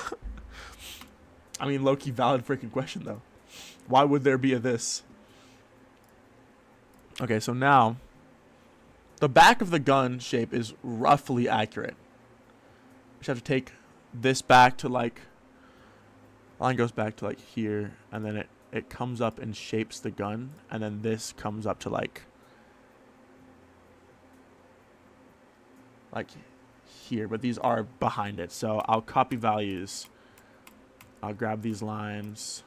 I mean, low-key valid freaking question though. Why would there be a this? Okay, so now the back of the gun shape is roughly accurate. Just have to take this back to like, line goes back to like here, and then it comes up and shapes the gun, and then this comes up to like here, but these are behind it. So I'll copy values. I'll grab these lines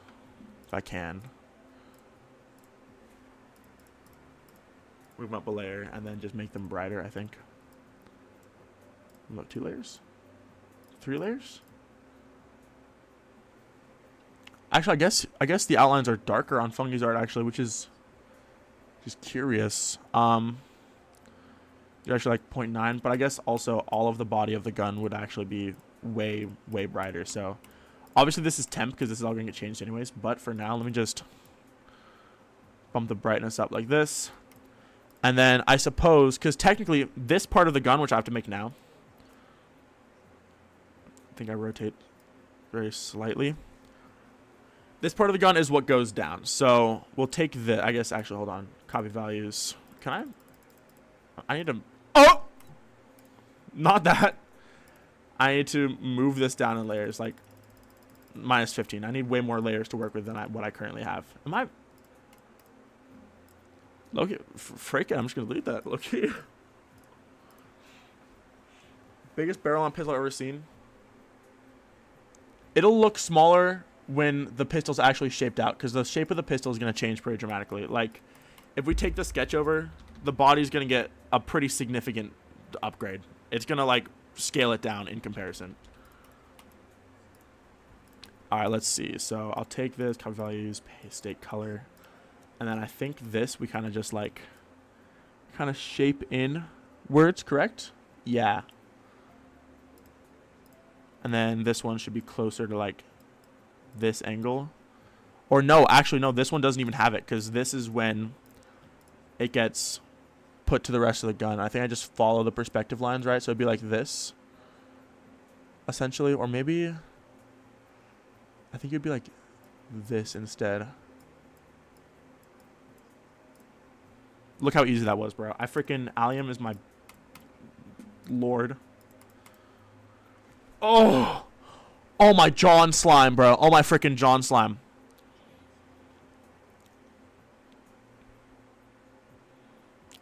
if I can. Move them up a layer and then just make them brighter, I think. What, 2 layers? 3 layers? Actually, I guess the outlines are darker on Fungi's art actually, which is just curious. You're actually like 0.9, but I guess also all of the body of the gun would actually be way brighter. So obviously this is temp because this is all going to get changed anyways. But for now, let me just bump the brightness up like this. And then I suppose, because technically this part of the gun, which I have to make now, I think I rotate very slightly. This part of the gun is what goes down. So we'll take the, I guess, actually, hold on. Copy values. Can I need to, oh! Not that. I need to move this down in layers, like minus 15. I need way more layers to work with than what I currently have. Am I? Loki, freak it, I'm just going to delete that. Loki. Biggest barrel on pistol I've ever seen. It'll look smaller when the pistol's actually shaped out, because the shape of the pistol is going to change pretty dramatically. Like, if we take the sketch over, the body's going to get a pretty significant upgrade. It's going to, like, scale it down in comparison. Alright, let's see. So, I'll take this, copy values, state color. And then I think this, we kind of just, like, kind of shape in words, correct? Yeah. And then this one should be closer to, like, this angle. Or no, actually, no, this one doesn't even have it, because this is when it gets put to the rest of the gun. I think I just follow the perspective lines, right? So it'd be like this, essentially. Or maybe, I think it'd be like this instead. Look how easy that was, bro. I freaking, Allium is my lord. Oh! Oh my John slime, bro. Oh my freaking John slime.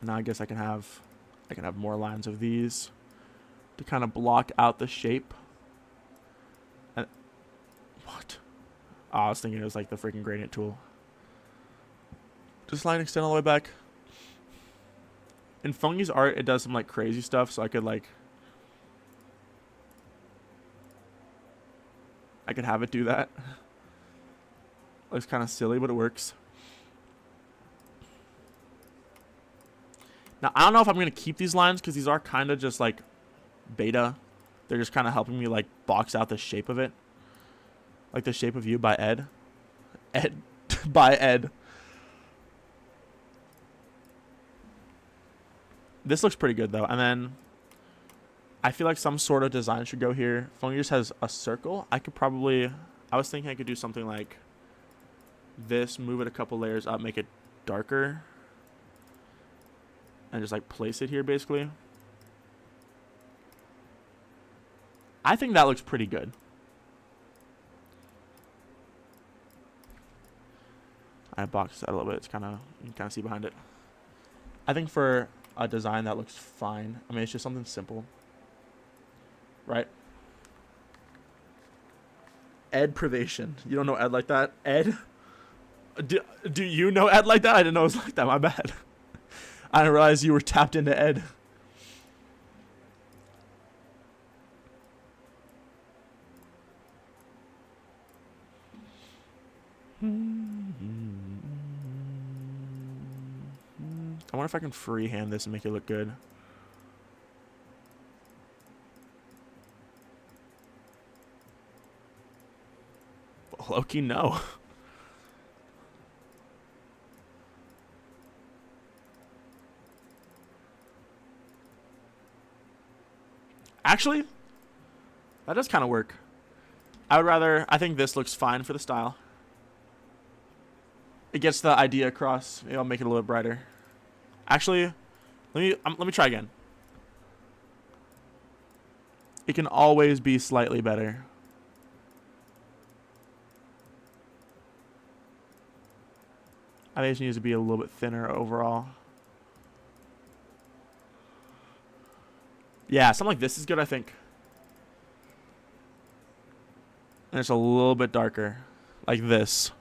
Now I guess I can have more lines of these to kind of block out the shape. And what? Oh, I was thinking it was like the freaking gradient tool. Just line extend all the way back. In Fungi's art, it does some like crazy stuff, so I could have it do that. Looks kind of silly, but it works. Now, I don't know if I'm going to keep these lines, because these are kind of just like beta. They're just kind of helping me like box out the shape of it. Like the shape of you by Ed. Ed. By Ed. This looks pretty good, though. And then I feel like some sort of design should go here. Fungi just has a circle. I was thinking I could do something like this, move it a couple layers up, make it darker, and just like place it here, basically. I think that looks pretty good. I boxed that a little bit. It's you can kind of see behind it. I think for a design that looks fine. I mean, it's just something simple. Right? DEPRIVATION. You don't know Ed like that? Ed? Do you know Ed like that? I didn't know it was like that. My bad. I didn't realize you were tapped into Ed. I wonder if I can freehand this and make it look good. Low-key, no. Actually, that does kind of work. I think this looks fine for the style. It gets the idea across. Maybe I'll make it a little bit brighter. Actually, let me try again. It can always be slightly better. I think it needs to be a little bit thinner overall. Yeah, something like this is good, I think. And it's a little bit darker. Like this.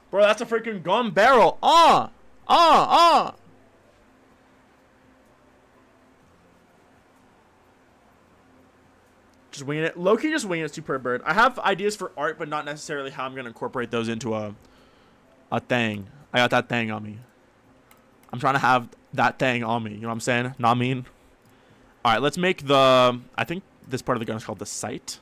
Bro, that's a freaking gun barrel. Just winging it. Low-key just winging it super bird. I have ideas for art, but not necessarily how I'm going to incorporate those into a thing. I got that thing on me. I'm trying to have that thing on me. You know what I'm saying? Not mean. All right, let's make the... I think this part of the gun is called the sight.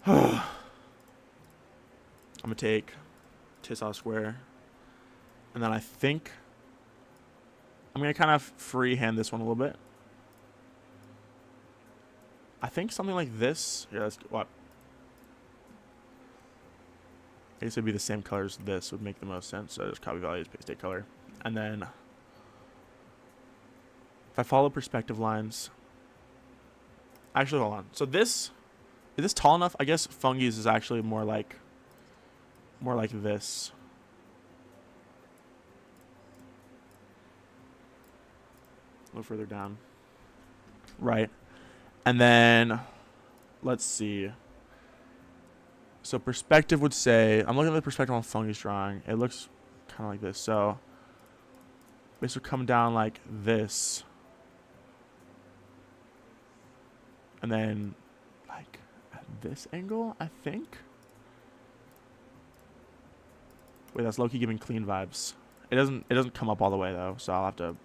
I'm going to take Tissaw Square. And then I think I'm going to kind of freehand this one a little bit. I think something like this. Yeah, that's what? I guess it would be the same color as this would make the most sense. So just copy values, paste date color. And then if I follow perspective lines. Actually, hold on. So this, is this tall enough? I guess Fungi's is actually more like this. A little further down. Right. And then let's see. So perspective would say, I'm looking at the perspective on Fungi's drawing. It looks kind of like this. So this would come down like this. And then like at this angle, I think. Wait, that's low-key giving clean vibes. It doesn't come up all the way though, so I'll have to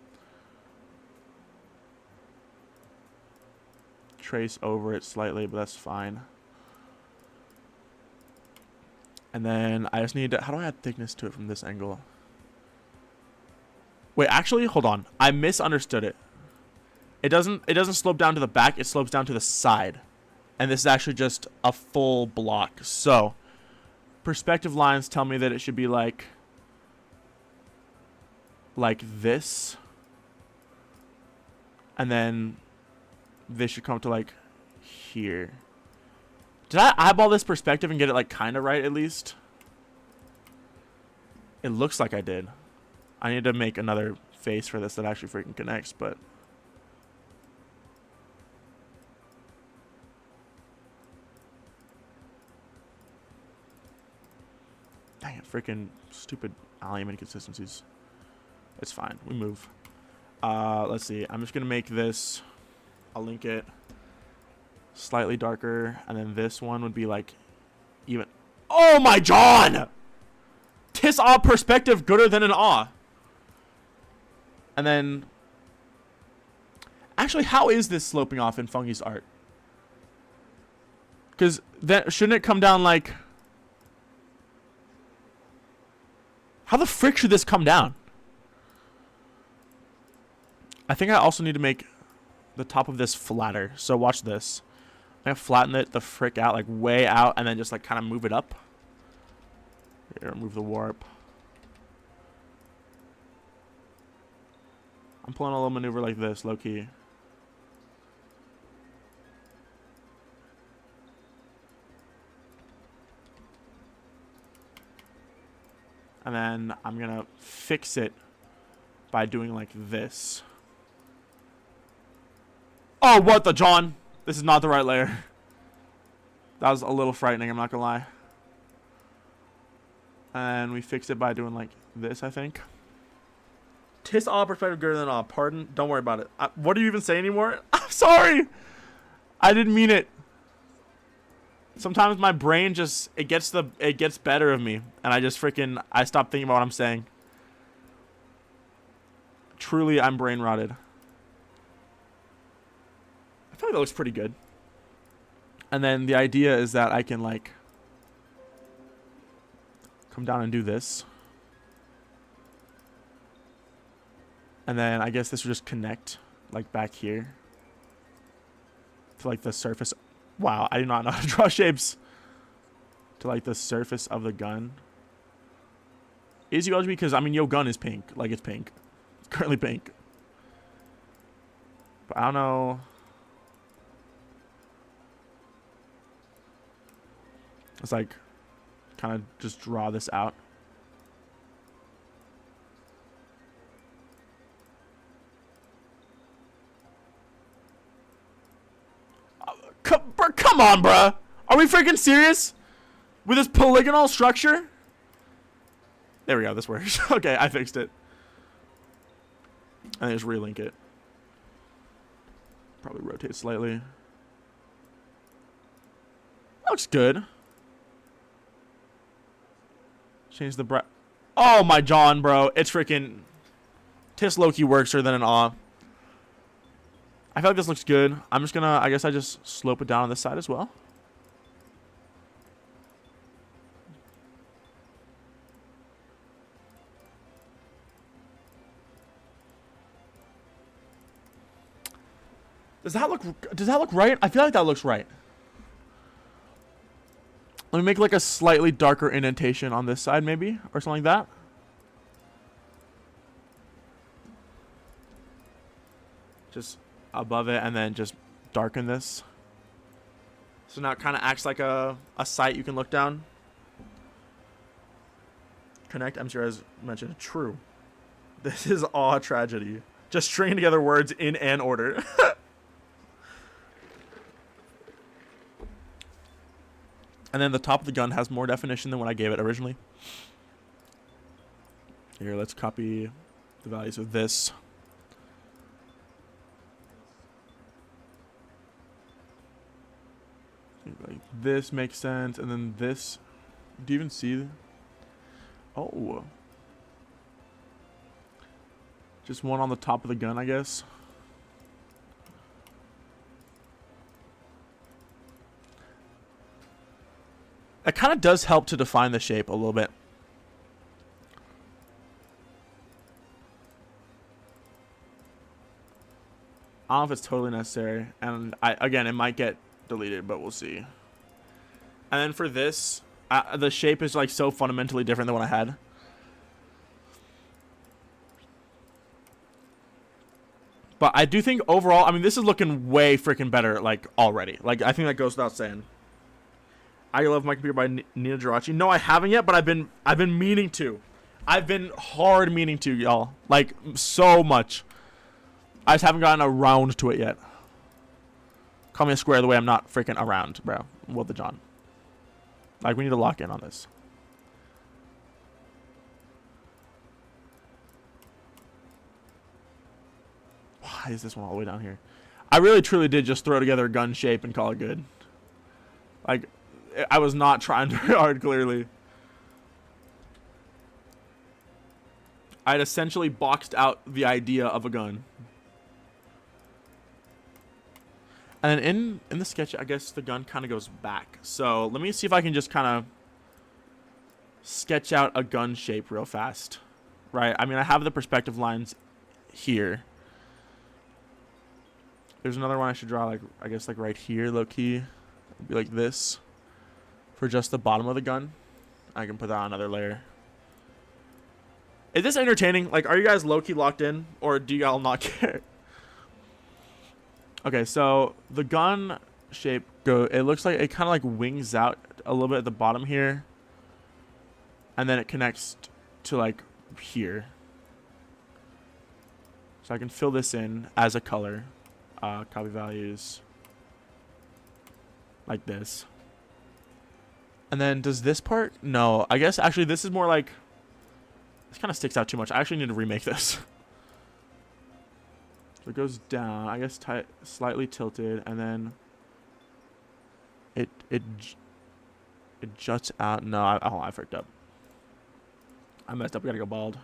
trace over it slightly, but that's fine. And then I just need to, how do I add thickness to it from this angle? Wait, actually, hold on. I misunderstood it. It doesn't slope down to the back, it slopes down to the side. And this is actually just a full block. So, perspective lines tell me that it should be like this. And then this should come to like here. Did I eyeball this perspective and get it like kind of right at least? It looks like I did. I need to make another face for this that actually freaking connects, but dang it, freaking stupid allium inconsistencies. It's fine. We move. Let's see. I'm just gonna make this. I'll link it slightly darker, and then this one would be like even. Oh my John! Tis awe perspective gooder than an awe. And then actually, how is this sloping off in Fungi's art? Because that shouldn't it come down like, how the frick should this come down? I think I also need to make the top of this flatter. So watch this. I'm gonna flatten it the frick out, like way out, and then just like kind of move it up. Here, move the warp. I'm pulling a little maneuver like this, low key. And then I'm gonna fix it by doing like this. Oh, what the John? This is not the right layer. That was a little frightening, I'm not gonna lie. And we fix it by doing like this, I think. Tis all perspective greater than all. Pardon? Don't worry about it. What do you even say anymore? I'm sorry. I didn't mean it. Sometimes my brain just, it gets better of me. And I just freaking, I stop thinking about what I'm saying. Truly, I'm brain rotted. I feel like that looks pretty good. And then the idea is that I can like come down and do this. And then I guess this would just connect like back here to like the surface. Wow, I do not know how to draw shapes. To like the surface of the gun. Is you eligible because I mean your gun is pink. Like it's pink. It's currently pink. But I don't know. It's like kind of just draw this out. Come on, bruh. Are we freaking serious? With this polygonal structure? There we go. This works. Okay, I fixed it. And then just relink it. Probably rotate slightly. Looks good. Change the bright. Oh my John, bro. It's freaking. Tis Loki worser than an awe. I feel like this looks good. I'm just gonna. I guess I just slope it down on this side as well. Does that look right? I feel like that looks right. Let me make like a slightly darker indentation on this side maybe, or something like that. Just above it, and then just darken this. So now it kind of acts like a site you can look down. Connect, I'm sure as mentioned, true. This is awe tragedy. Just stringing together words in an order. And then the top of the gun has more definition than what I gave it originally. Here, let's copy the values of this. Like this makes sense, and then this. Do you even see? Oh. Just one on the top of the gun, I guess. It kind of does help to define the shape a little bit. I don't know if it's totally necessary. And again, it might get deleted, but we'll see. And then for this, the shape is like so fundamentally different than what I had. But I do think overall, I mean, this is looking way freaking better, like, already. Like, I think that goes without saying. I Love My Computer by Nina Geraci. No, I haven't yet, but I've been meaning to. I've been hard meaning to, y'all. Like, so much. I just haven't gotten around to it yet. Call me a square the way I'm not freaking around, bro. What the John. Like, we need to lock in on this. Why is this one all the way down here? I really truly did just throw together a gun shape and call it good. Like, I was not trying very hard, clearly. I'd essentially boxed out the idea of a gun. And then in the sketch, I guess the gun kind of goes back. So let me see if I can just kind of sketch out a gun shape real fast. Right? I mean, I have the perspective lines here. There's another one I should draw, like, I guess, like right here, low key. It'd be like this. For just the bottom of the gun. I can put that on another layer. Is this entertaining? Like, are you guys low-key locked in? Or do y'all not care? Okay, so the gun shape, it looks like it kind of like wings out a little bit at the bottom here. And then it connects to like here. So I can fill this in as a color. Copy values. Like this. And then does this part? No, I guess actually this is more like, this kind of sticks out too much. I actually need to remake this. So it goes down, I guess slightly tilted, and then it juts out. No, I fucked up. I messed up. We gotta go bald.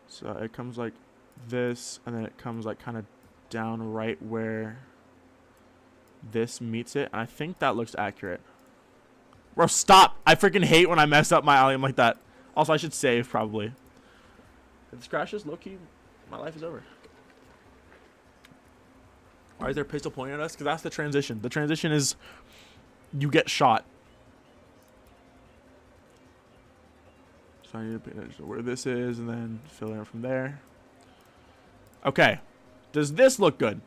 So it comes like this, and then it comes like kind of down right where this meets it, and I think that looks accurate. Bro, stop! I freaking hate when I mess up my allium like that. Also, I should save, probably. If this crashes, low-key, my life is over. Why is there a pistol pointing at us? Because that's the transition. The transition is you get shot. So I need to pay attention to where this is, and then fill in from there. Okay. Does this look good?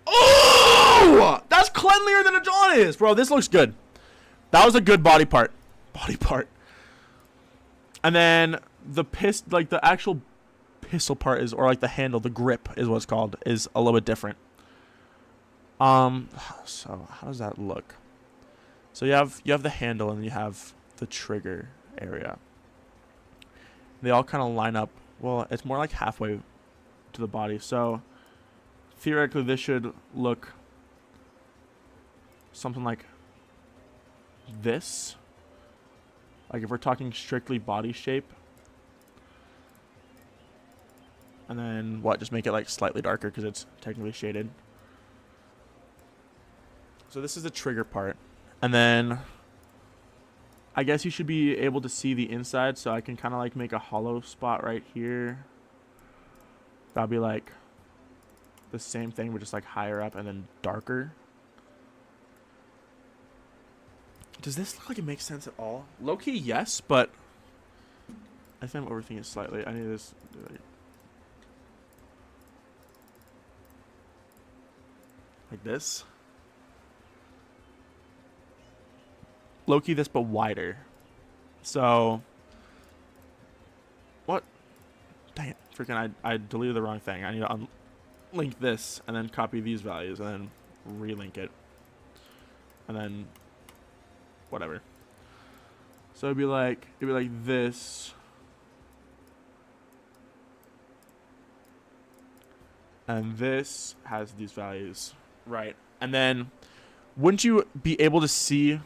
Oh! That's cleanlier than a John is, bro. This looks good. That was a good body part. Body part. And then the the actual pistol part is, or like the handle, the grip is what it's called, is a little bit different. So how does that look? So you have the handle, and you have the trigger area. They all kind of line up Well, it's more like halfway to the body. So theoretically, this should look something like this. Like if we're talking strictly body shape. And then what? Just make it like slightly darker because it's technically shaded. So this is the trigger part. And then I guess you should be able to see the inside. So I can kind of like make a hollow spot right here. That'll be like the same thing, but just like higher up and then darker. Does this look like it makes sense at all? Low-key, yes, but I think I'm overthinking it slightly. I need this. Like this. Low-key this, but wider. So, what? Dang it. Freaking, I deleted the wrong thing. I need to unlink this and then copy these values and then relink it. And then whatever. So it'd be like this. And this has these values. Right. And then wouldn't you be able to see?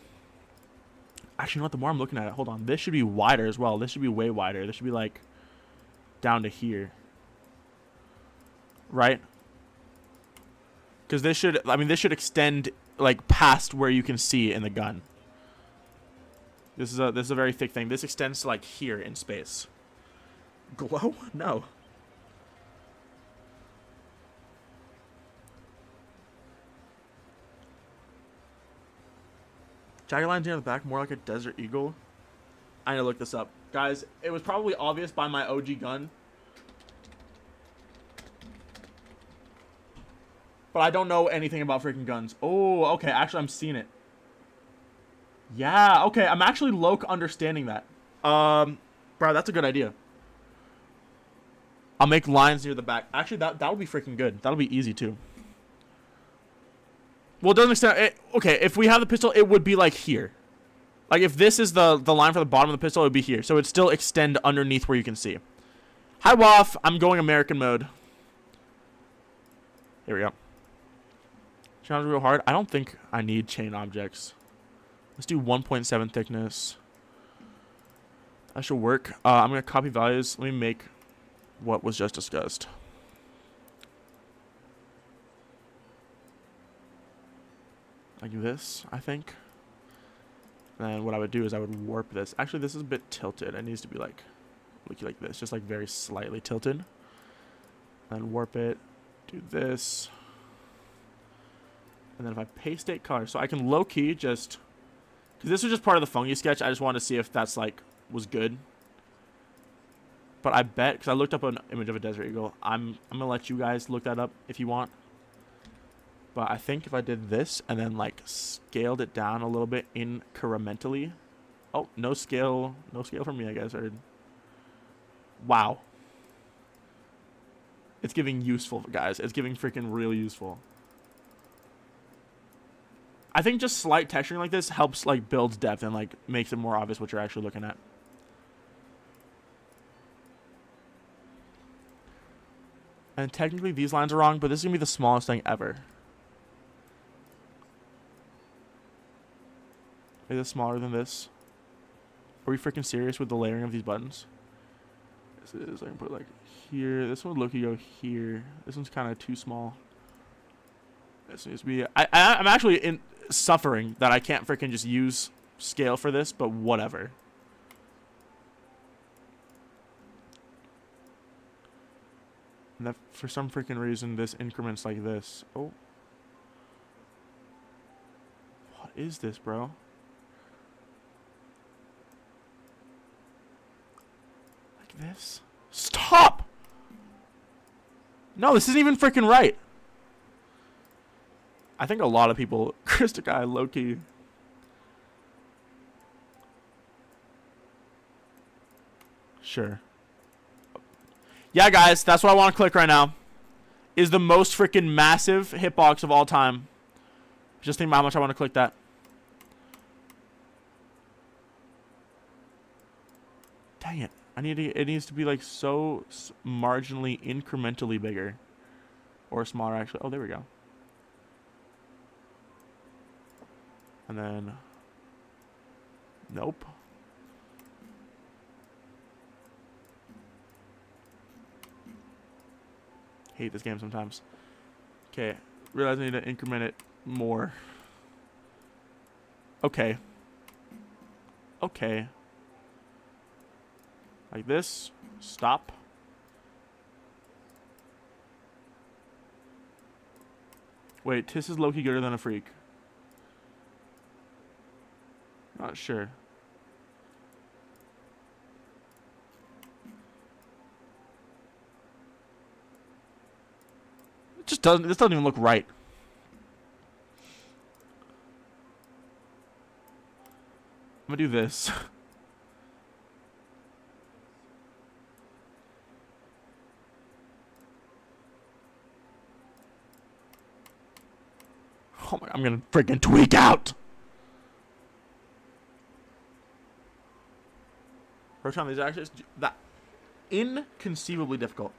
Actually, you know what? The more I'm looking at it, hold on. This should be wider as well. This should be way wider. This should be like down to here. Right? Because this should, I mean, this should extend like past where you can see in the gun. This is a very thick thing. This extends to like here in space. Glow? No. Jagged lines near the back, more like a desert eagle. I need to look this up. Guys, it was probably obvious by my OG gun. But I don't know anything about freaking guns. Oh, okay. Actually, I'm seeing it. Yeah, okay. I'm actually low understanding that. Bro, that's a good idea. I'll make lines near the back. Actually, that would be freaking good. That'll be easy, too. Well, it doesn't extend. Okay, if we have the pistol, it would be like here. Like if this is the line for the bottom of the pistol, it would be here. So it'd still extend underneath where you can see. Hi, Waff. I'm going American mode. Here we go. Sounds real hard. I don't think I need chain objects. Let's do 1.7 thickness. That should work. I'm going to copy values. Let me make what was just discussed. Like this, I think. And what I would do is I would warp this. Actually, this is a bit tilted. It needs to be like this, just like very slightly tilted. And warp it. Do this. And then if I paste state color, so I can low key just, because this was just part of the funky sketch. I just wanted to see if that's like was good. But I bet, because I looked up an image of a desert eagle. I'm gonna let you guys look that up if you want. But I think if I did this and then like scaled it down a little bit incrementally. Oh, no scale from me, I guess. Or wow. It's giving useful, guys. It's giving freaking real useful. I think just slight texturing like this helps like builds depth and like makes it more obvious what you're actually looking at. And technically these lines are wrong, but this is gonna be the smallest thing ever. Is this smaller than this? Are we freaking serious with the layering of these buttons? This is, I can put like here. This one would look, you go here. This one's kind of too small. This needs to be, I'm actually suffering that I can't freaking just use scale for this, but whatever. And that for some freaking reason, this increments like this. Oh. What is this, bro? This? Stop! No, this isn't even freaking right. I think a lot of people, Christica, low-key. Sure. Yeah, guys, that's what I want to click right now. Is the most freaking massive hitbox of all time. Just think about how much I want to click that. Dang Dang it. It needs to be like so marginally, incrementally bigger. Or smaller, actually. Oh, there we go. And then... Nope. Hate this game sometimes. Okay. Realize I need to increment it more. Okay. Okay. Like this. Stop. Wait, Tiss is low-key gooder than a freak. Not sure. This doesn't even look right. I'm gonna do this. Oh my, I'm gonna freaking tweak out. Roshan, these are actually that inconceivably difficult.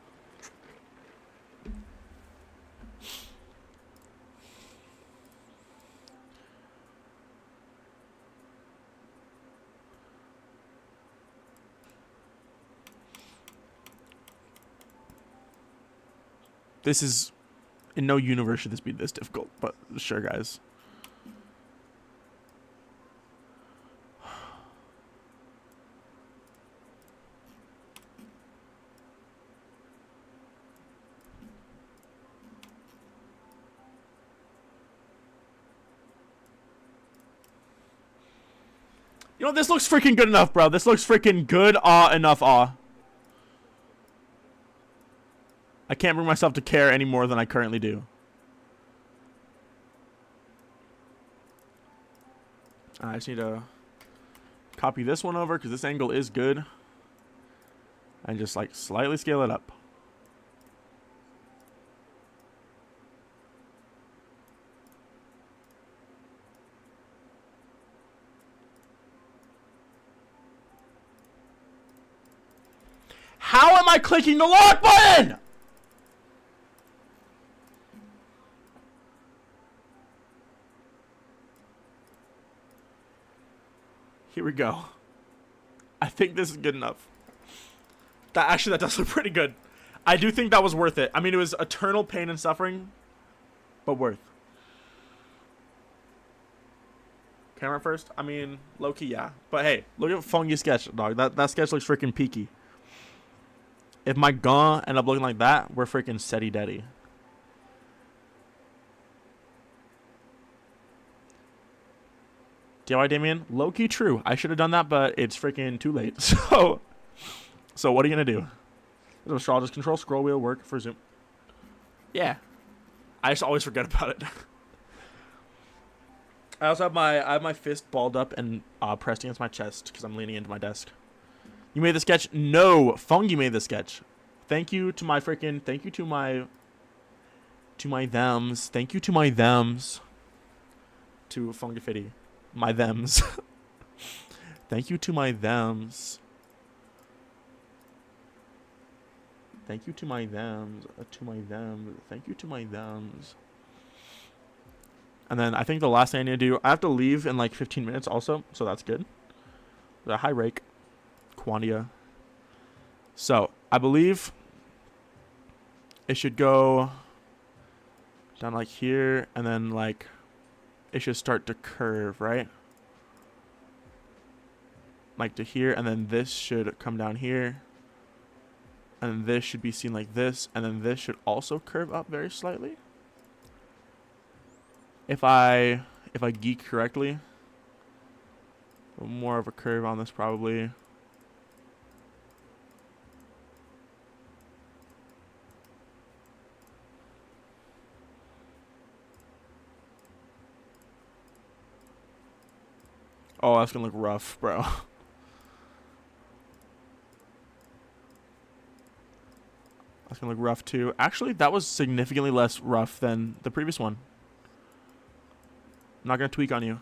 This is, in no universe should this be this difficult, but sure, guys. You know, this looks freaking good enough, bro. This looks freaking good enough. I can't bring myself to care any more than I currently do. I just need to copy this one over because this angle is good. And just like slightly scale it up. How am I clicking the lock button? Here we go. I think this is good enough. That does look pretty good. I do think that was worth it. I mean, it was eternal pain and suffering, but worth. Camera first? I mean, low-key, yeah. But hey, look at Funky sketch, dog. That sketch looks freaking peaky. If my gun end up looking like that, we're freaking steady-daddy. DIY Damien? Low-key true. I should have done that, but it's freaking too late. So what are you going to do? There's a straw, just control scroll wheel work for zoom. Yeah. I just always forget about it. I also have my fist balled up and pressed against my chest because I'm leaning into my desk. You made the sketch? No, Fungi made the sketch. Thank you to my freaking, thank you to my thems. Thank you to my thems. To Fungifitty. My thems. Thank you to my thems. Thank you to my thems. To my thems. Thank you to my thems. And then I think the last thing I need to do, I have to leave in like 15 minutes also, so that's good. The high rake. Quantia. So, I believe it should go down like here, and then like it should start to curve, right? Like to here, and then this should come down here. And this should be seen like this, and then this should also curve up very slightly. If I geek correctly. More of a curve on this probably. Oh, that's gonna look rough, bro. That's gonna look rough too. Actually, that was significantly less rough than the previous one. I'm not gonna tweak on you.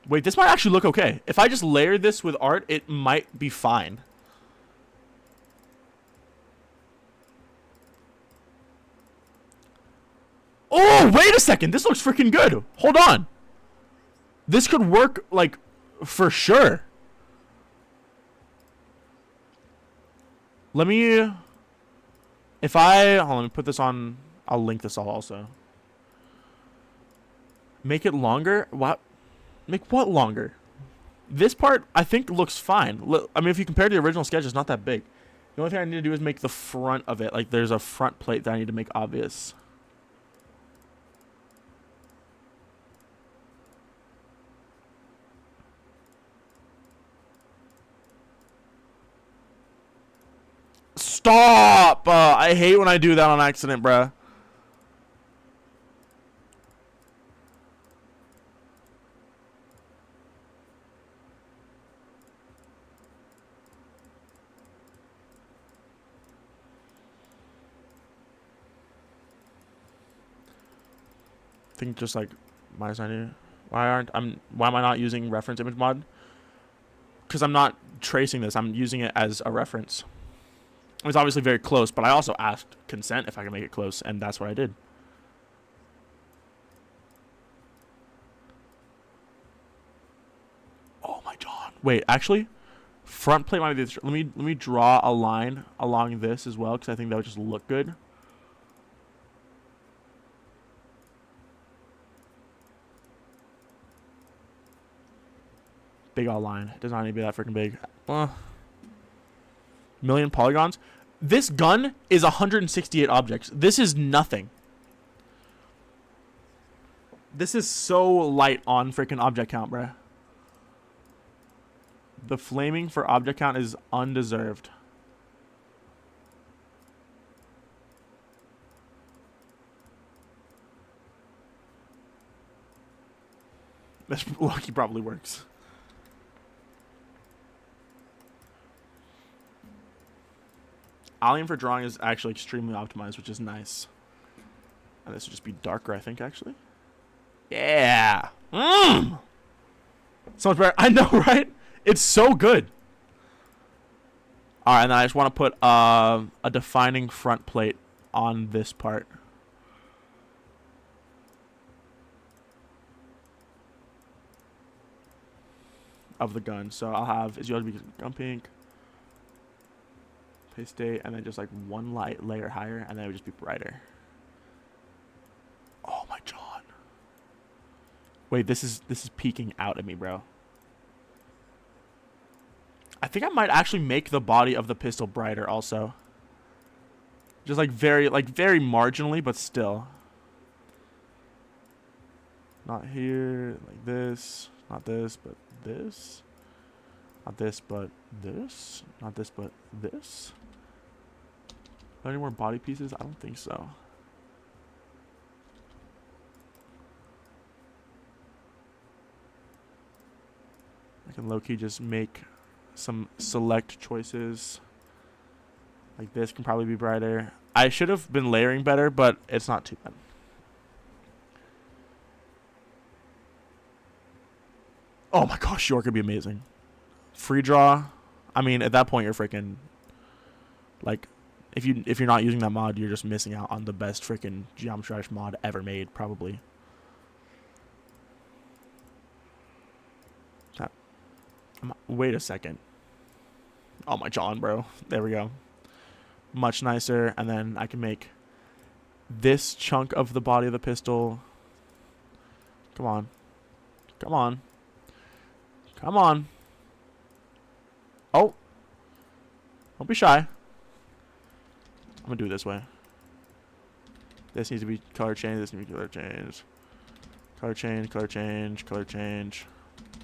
Wait, this might actually look okay. If I just layer this with art, it might be fine. Oh, wait a second. This looks freaking good. Hold on. This could work, like, for sure. Let me... If I... Hold on, let me put this on... I'll link this all also. Make it longer? What? Make what longer? This part, I think, looks fine. I mean, if you compare to the original sketch, it's not that big. The only thing I need to do is make the front of it. Like, there's a front plate that I need to make obvious. Stop! I hate when I do that on accident, bruh. I think just like -90. Why am I not using reference image mod? Because I'm not tracing this. I'm using it as a reference. It's obviously very close, but I also asked consent if I can make it close, and that's what I did. Oh my god. Wait, actually, front plate might be this. Let me draw a line along this as well, because I think that would just look good. Big all line. It does not need to be that freaking big. Million polygons. This gun is 168 objects. This is nothing. This is so light on freaking object count, bruh. The flaming for object count is undeserved. This lucky probably works. Alien for drawing is actually extremely optimized, which is nice. And this would just be darker, I think, actually. Yeah. So much better. I know, right? It's so good. All right, and then I just want to put a defining front plate on this part. Of the gun. So I'll have is USB gun pink. State, and then just like one light layer higher, and then it would just be brighter. Oh my god. Wait, this is peeking out at me, bro. I think I might actually make the body of the pistol brighter also. Just like very marginally, but still. Not here, like this. Not this, but this. Not this, but this. Not this, but this. Are there any more body pieces? I don't think so. I can low-key just make some select choices. Like this can probably be brighter. I should have been layering better, but it's not too bad. Oh my gosh, sure could be amazing. Free draw. I mean, at that point, you're freaking like, if you're not using that mod, you're just missing out on the best freaking Geometry Dash mod ever made, probably. Wait a second. Oh my John, bro. There we go. Much nicer, and then I can make this chunk of the body of the pistol. Come on. Come on. Come on. Oh. Don't be shy. I'm gonna do it this way. This needs to be color change. This needs to be color change. Color change, color change, color change.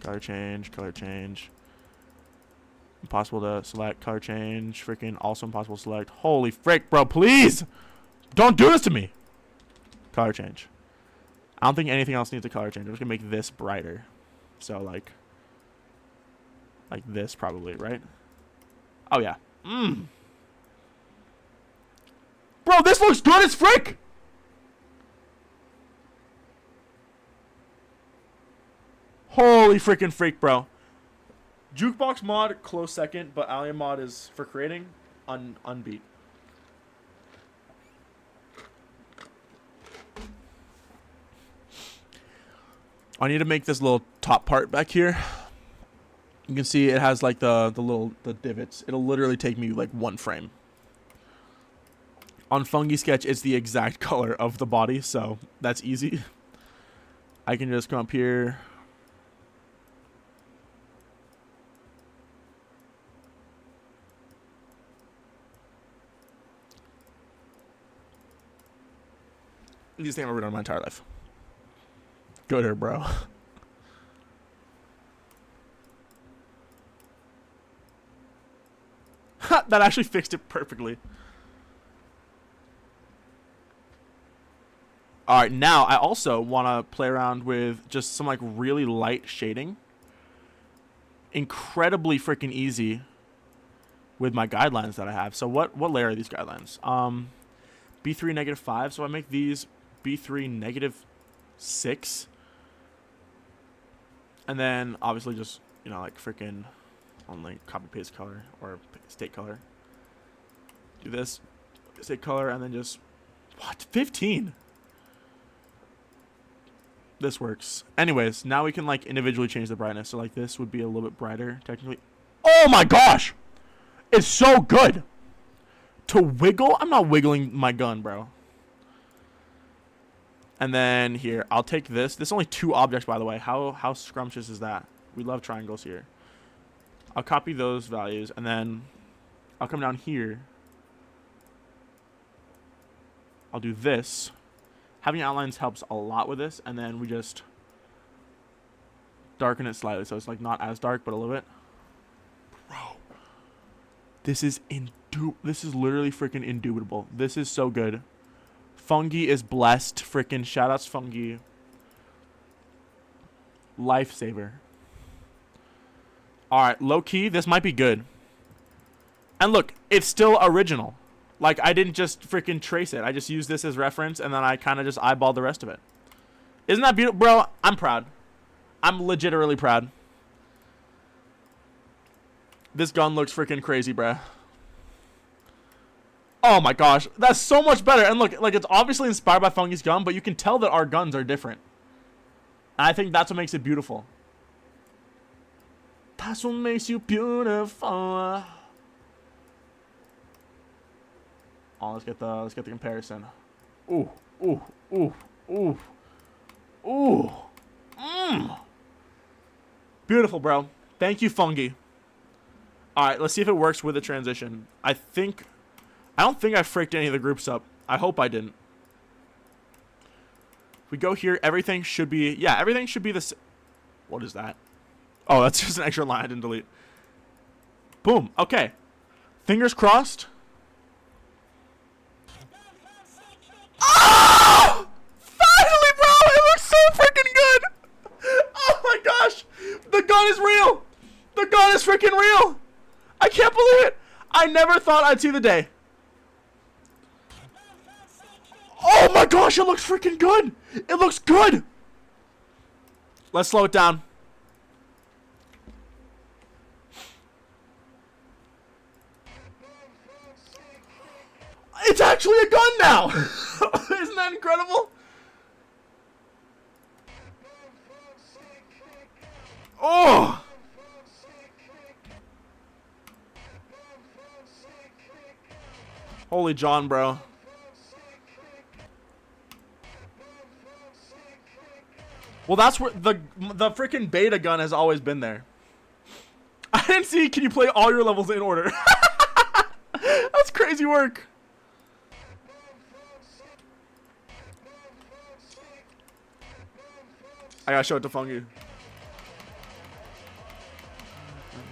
Color change, color change. Impossible to select. Color change. Freaking also impossible to select. Holy frick, bro. Please! Don't do this to me! Color change. I don't think anything else needs a color change. I'm just gonna make this brighter. So, like this probably, right? Oh, yeah. Bro, this looks good as frick! Holy freaking freak, bro. Jukebox mod, close second, but Alien mod is, for creating, unbeat. I need to make this little top part back here. You can see it has like the divots. It'll literally take me like 1 frame. On Fungi Sketch, it's the exact color of the body, so that's easy. I can just come up here. Easiest thing I've ever done in my entire life. Go there, bro. That actually fixed it perfectly. Alright, now I also want to play around with just some like really light shading. Incredibly freaking easy with my guidelines that I have. So what layer are these guidelines? B3 -5. So I make these B3 -6. And then obviously just, you know, like freaking only copy paste color or state color. Do this, state color, and then just, what, 15? This works. Anyways, now we can like individually change the brightness. So like this would be a little bit brighter technically. Oh my gosh! It's so good! To wiggle? I'm not wiggling my gun, bro. And then here, I'll take this. This is only 2 objects, by the way. How scrumptious is that? We love triangles here. I'll copy those values, and then I'll come down here. I'll do this. Having outlines helps a lot with this, and then we just darken it slightly, so it's like not as dark, but a little bit. Bro, this is literally freaking indubitable. This is so good. Fungi is blessed. Freaking shoutouts Fungi. Lifesaver. Alright, low key, this might be good. And look, it's still original. Like, I didn't just freaking trace it. I just used this as reference, and then I kind of just eyeballed the rest of it. Isn't that beautiful? Bro, I'm proud. I'm legit really proud. This gun looks freaking crazy, bruh. Oh my gosh, that's so much better. And look, like it's obviously inspired by Fungi's gun, but you can tell that our guns are different. And I think that's what makes it beautiful. That's what makes you beautiful. Oh, let's get the comparison. Ooh, ooh, ooh, ooh, ooh. Beautiful, bro. Thank you, Fungi. All right, let's see if it works with the transition. I don't think I fricked any of the groups up. I hope I didn't. If we go here, everything should be... Yeah, everything should be the... What is that? Oh, that's just an extra line I didn't delete. Boom. Okay. Fingers crossed. Oh! Finally, bro! It looks so freaking good! Oh my gosh! The gun is real! The gun is freaking real! I can't believe it! I never thought I'd see the day. Oh my gosh, it looks freaking good! It looks good! Let's slow it down. It's actually a gun now! Isn't that incredible? Oh! Holy John, bro. Well, that's where the freaking beta gun has always been there. I didn't see, can you play all your levels in order? That's crazy work. I gotta show it to Fungi. Let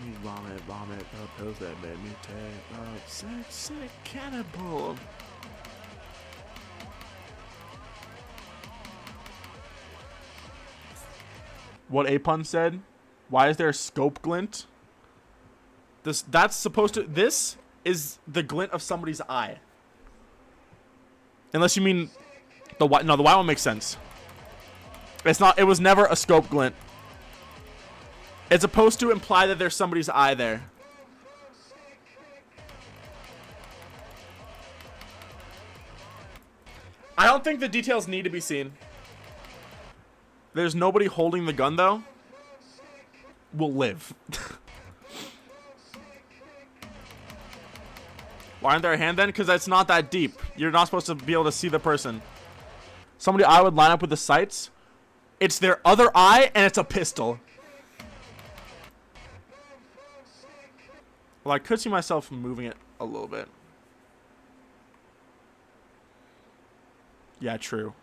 me vomit, the pills that made me take up sick cannibal. What Apun said? Why is there a scope glint? That's supposed to... This is the glint of somebody's eye. Unless you mean the white... No, the white one makes sense. It's not... It was never a scope glint. It's supposed to imply that there's somebody's eye there. I don't think the details need to be seen. There's nobody holding the gun, though. Will live. Why aren't there a hand then? Because it's not that deep. You're not supposed to be able to see the person. Somebody I would line up with the sights. It's their other eye and it's a pistol. Well, I could see myself moving it a little bit. Yeah, true.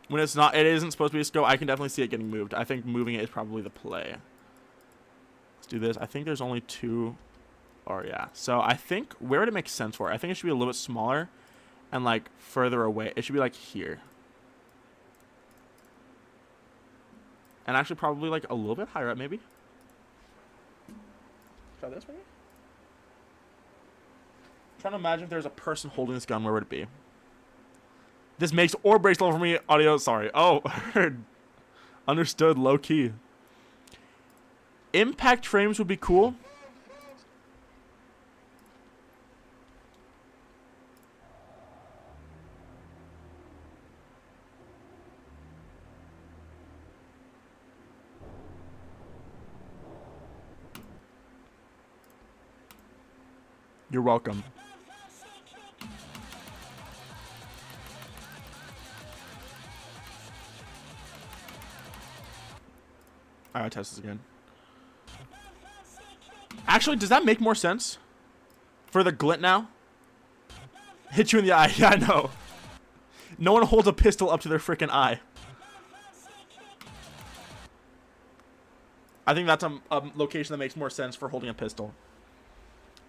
When it's not, it isn't supposed to be a scope, I can definitely see it getting moved. I think moving it is probably the play. Let's do this. I think there's only two. Or yeah. So I think, where would it make sense for? I think it should be a little bit smaller and like further away. It should be like here. And actually probably like a little bit higher up maybe. Try this maybe? I'm trying to imagine if there's a person holding this gun, where would it be? This makes or breaks level for me. Audio, sorry. Oh, heard. Understood, low key. Impact frames would be cool. You're welcome. Alright, test this again. Actually, does that make more sense? For the glint now? Hit you in the eye. Yeah, I know. No one holds a pistol up to their freaking eye. I think that's a location that makes more sense for holding a pistol.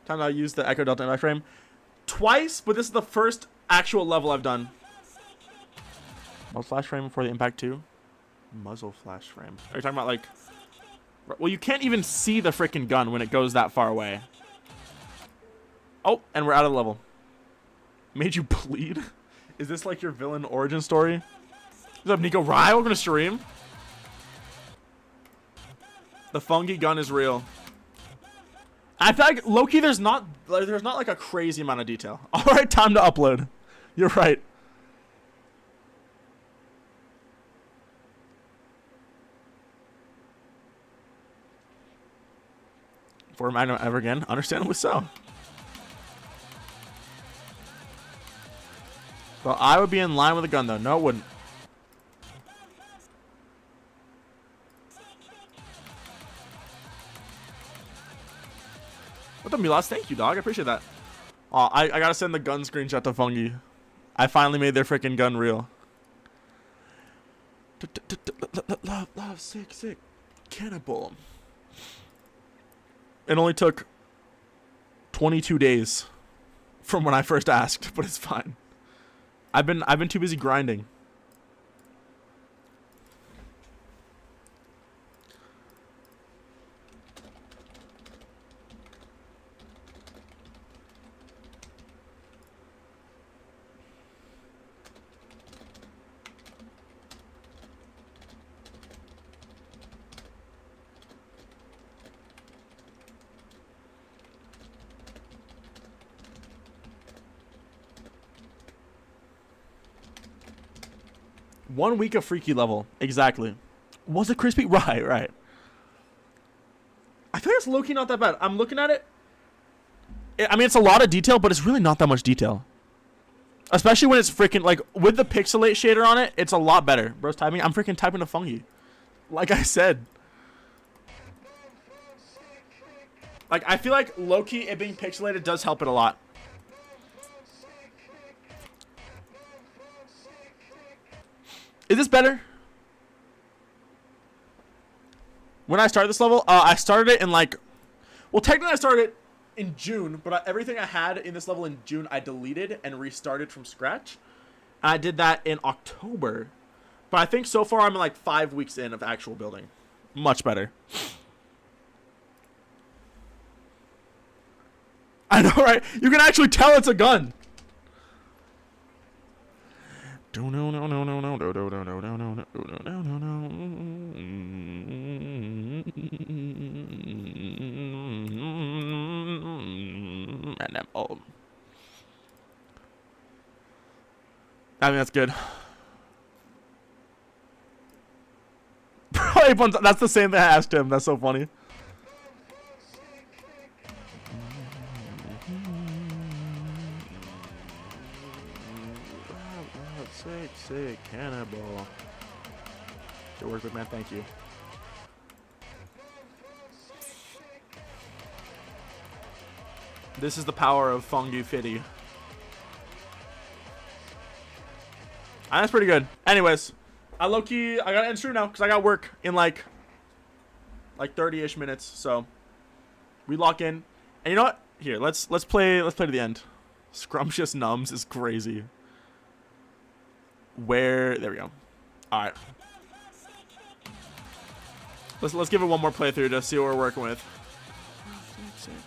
Time I use the Echo Delta impact frame. Twice, but this is the first actual level I've done. Muzzle flash frame before the impact 2. Muzzle flash frame. Are you talking about like... Well, you can't even see the freaking gun when it goes that far away. Oh, and we're out of the level. Made you bleed? Is this like your villain origin story? What's up, Nico Rye? Welcome to stream. The fungi gun is real. I feel like low-key there's not like a crazy amount of detail. All right, time to upload. You're right. For Magnum ever again, understandably so. Well, I would be in line with a gun though. No, it wouldn't. What the Milas? Thank you, dog. I appreciate that. Oh, I gotta send the gun screenshot to Fungi. I finally made their freaking gun real. Love, sick. Cannibal. It only took 22 days from when I first asked, but it's fine. I've been too busy grinding. One week of freaky level. Exactly. Was it crispy? Right. I feel like it's low-key not that bad. I'm looking at it. I mean, it's a lot of detail, but it's really not that much detail. Especially when it's freaking, like, with the pixelate shader on it, it's a lot better. Bro's typing. I'm freaking typing to Fungi. Like I said. Like, I feel like low-key it being pixelated does help it a lot. Is this better? When I started this level, I started it in like... Well, technically I started it in June, but everything I had in this level in June, I deleted and restarted from scratch. And I did that in October. But I think so far I'm like 5 weeks in of actual building. Much better. I know, right? You can actually tell it's a gun. animal. I think that's good. That's the same thing I asked him. That's so funny. Sick cannibal. Good work, big man. Thank you. This is the power of Fungi Fitty. That's pretty good. Anyways, I gotta end stream now because I got work in like 30-ish minutes. So we lock in, and you know what? Here, let's play to the end. Scrumptious Nums is crazy. There we go. All right. Let's give it one more playthrough to see what we're working with.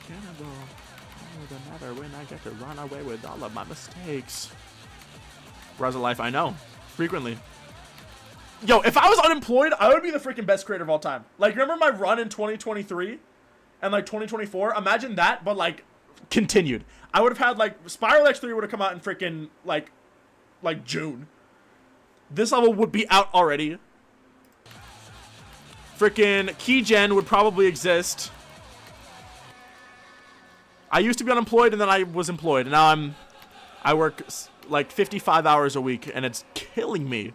Cannibal. Oh, the matter when I get to run away with all of my mistakes. Rise of life, I know. Frequently. Yo, if I was unemployed, I would be the freaking best creator of all time. Like, remember my run in 2023 and like 2024? Imagine that, but like continued. I would have had like Spiral X3 would have come out in freaking like June. This level would be out already. Freaking Keygen would probably exist. I used to be unemployed and then I was employed. And now I work like 55 hours a week and it's killing me.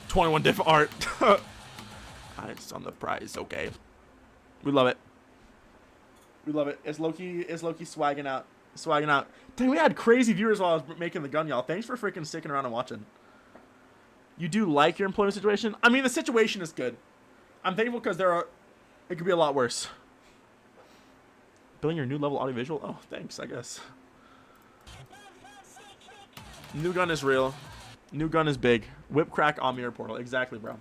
21 different art. It's on the prize, okay. We love it. We love it. It's Loki swagging out. Swagging out. Dang, we had crazy viewers while I was making the gun, y'all. Thanks for freaking sticking around and watching. You do like your employment situation? I mean, the situation is good. I'm thankful because it could be a lot worse. Building your new level audiovisual? Oh, thanks, I guess. New gun is real. New gun is big. Whip crack on mirror portal. Exactly, bro.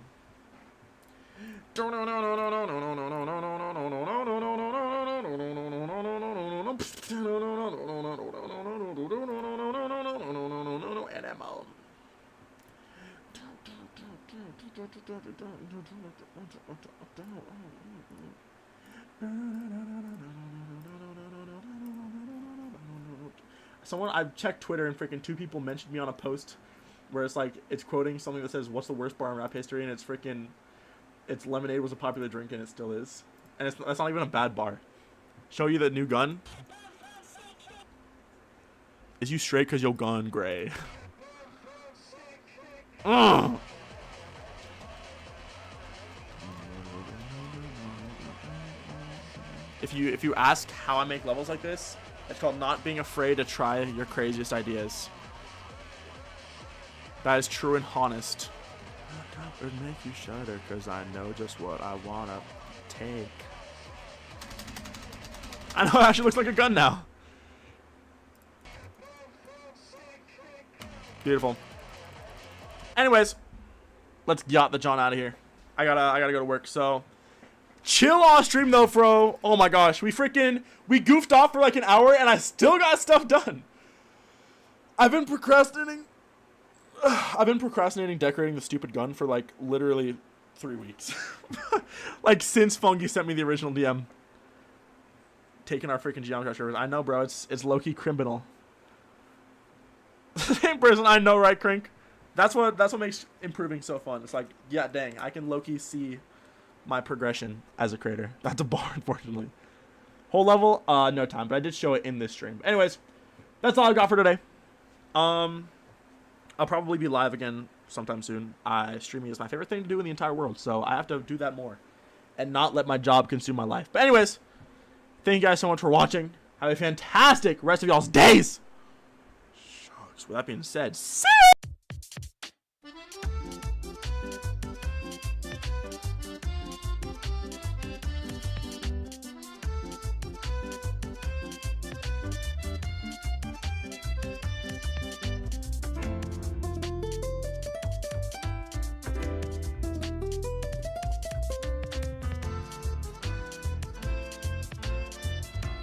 Animal. I've checked Twitter and freaking 2 people mentioned me on a post where it's like it's quoting something that says what's the worst bar in rap history, and it's lemonade was a popular drink and it still is, and that's not even a bad bar. Show you the new gun. Is you straight cause your gun gray? Ugh. If you ask how I make levels like this, it's called not being afraid to try your craziest ideas. That is true and honest. It would make you shudder because I know just what I wanna take. I know it actually looks like a gun now. Beautiful. Anyways, let's yacht the John out of here. I gotta go to work, so chill off stream though, bro. Oh my gosh, we goofed off for like an hour and I still got stuff done. I've been procrastinating decorating the stupid gun for like literally 3 weeks. Like since Fungi sent me the original DM. Taking our freaking geometry servers. I know, bro, it's low-key criminal. Same person, I know, right, Crink? That's what makes improving so fun. It's like, yeah, dang, I can low-key see my progression as a creator. That's a bar, unfortunately. Whole level, no time, but I did show it in this stream. Anyways, that's all I got for today. I'll probably be live again sometime soon. Streaming is my favorite thing to do in the entire world, so I have to do that more and not let my job consume my life. But anyways, thank you guys so much for watching. Have a fantastic rest of y'all's days. Shucks, with that being said, see ya!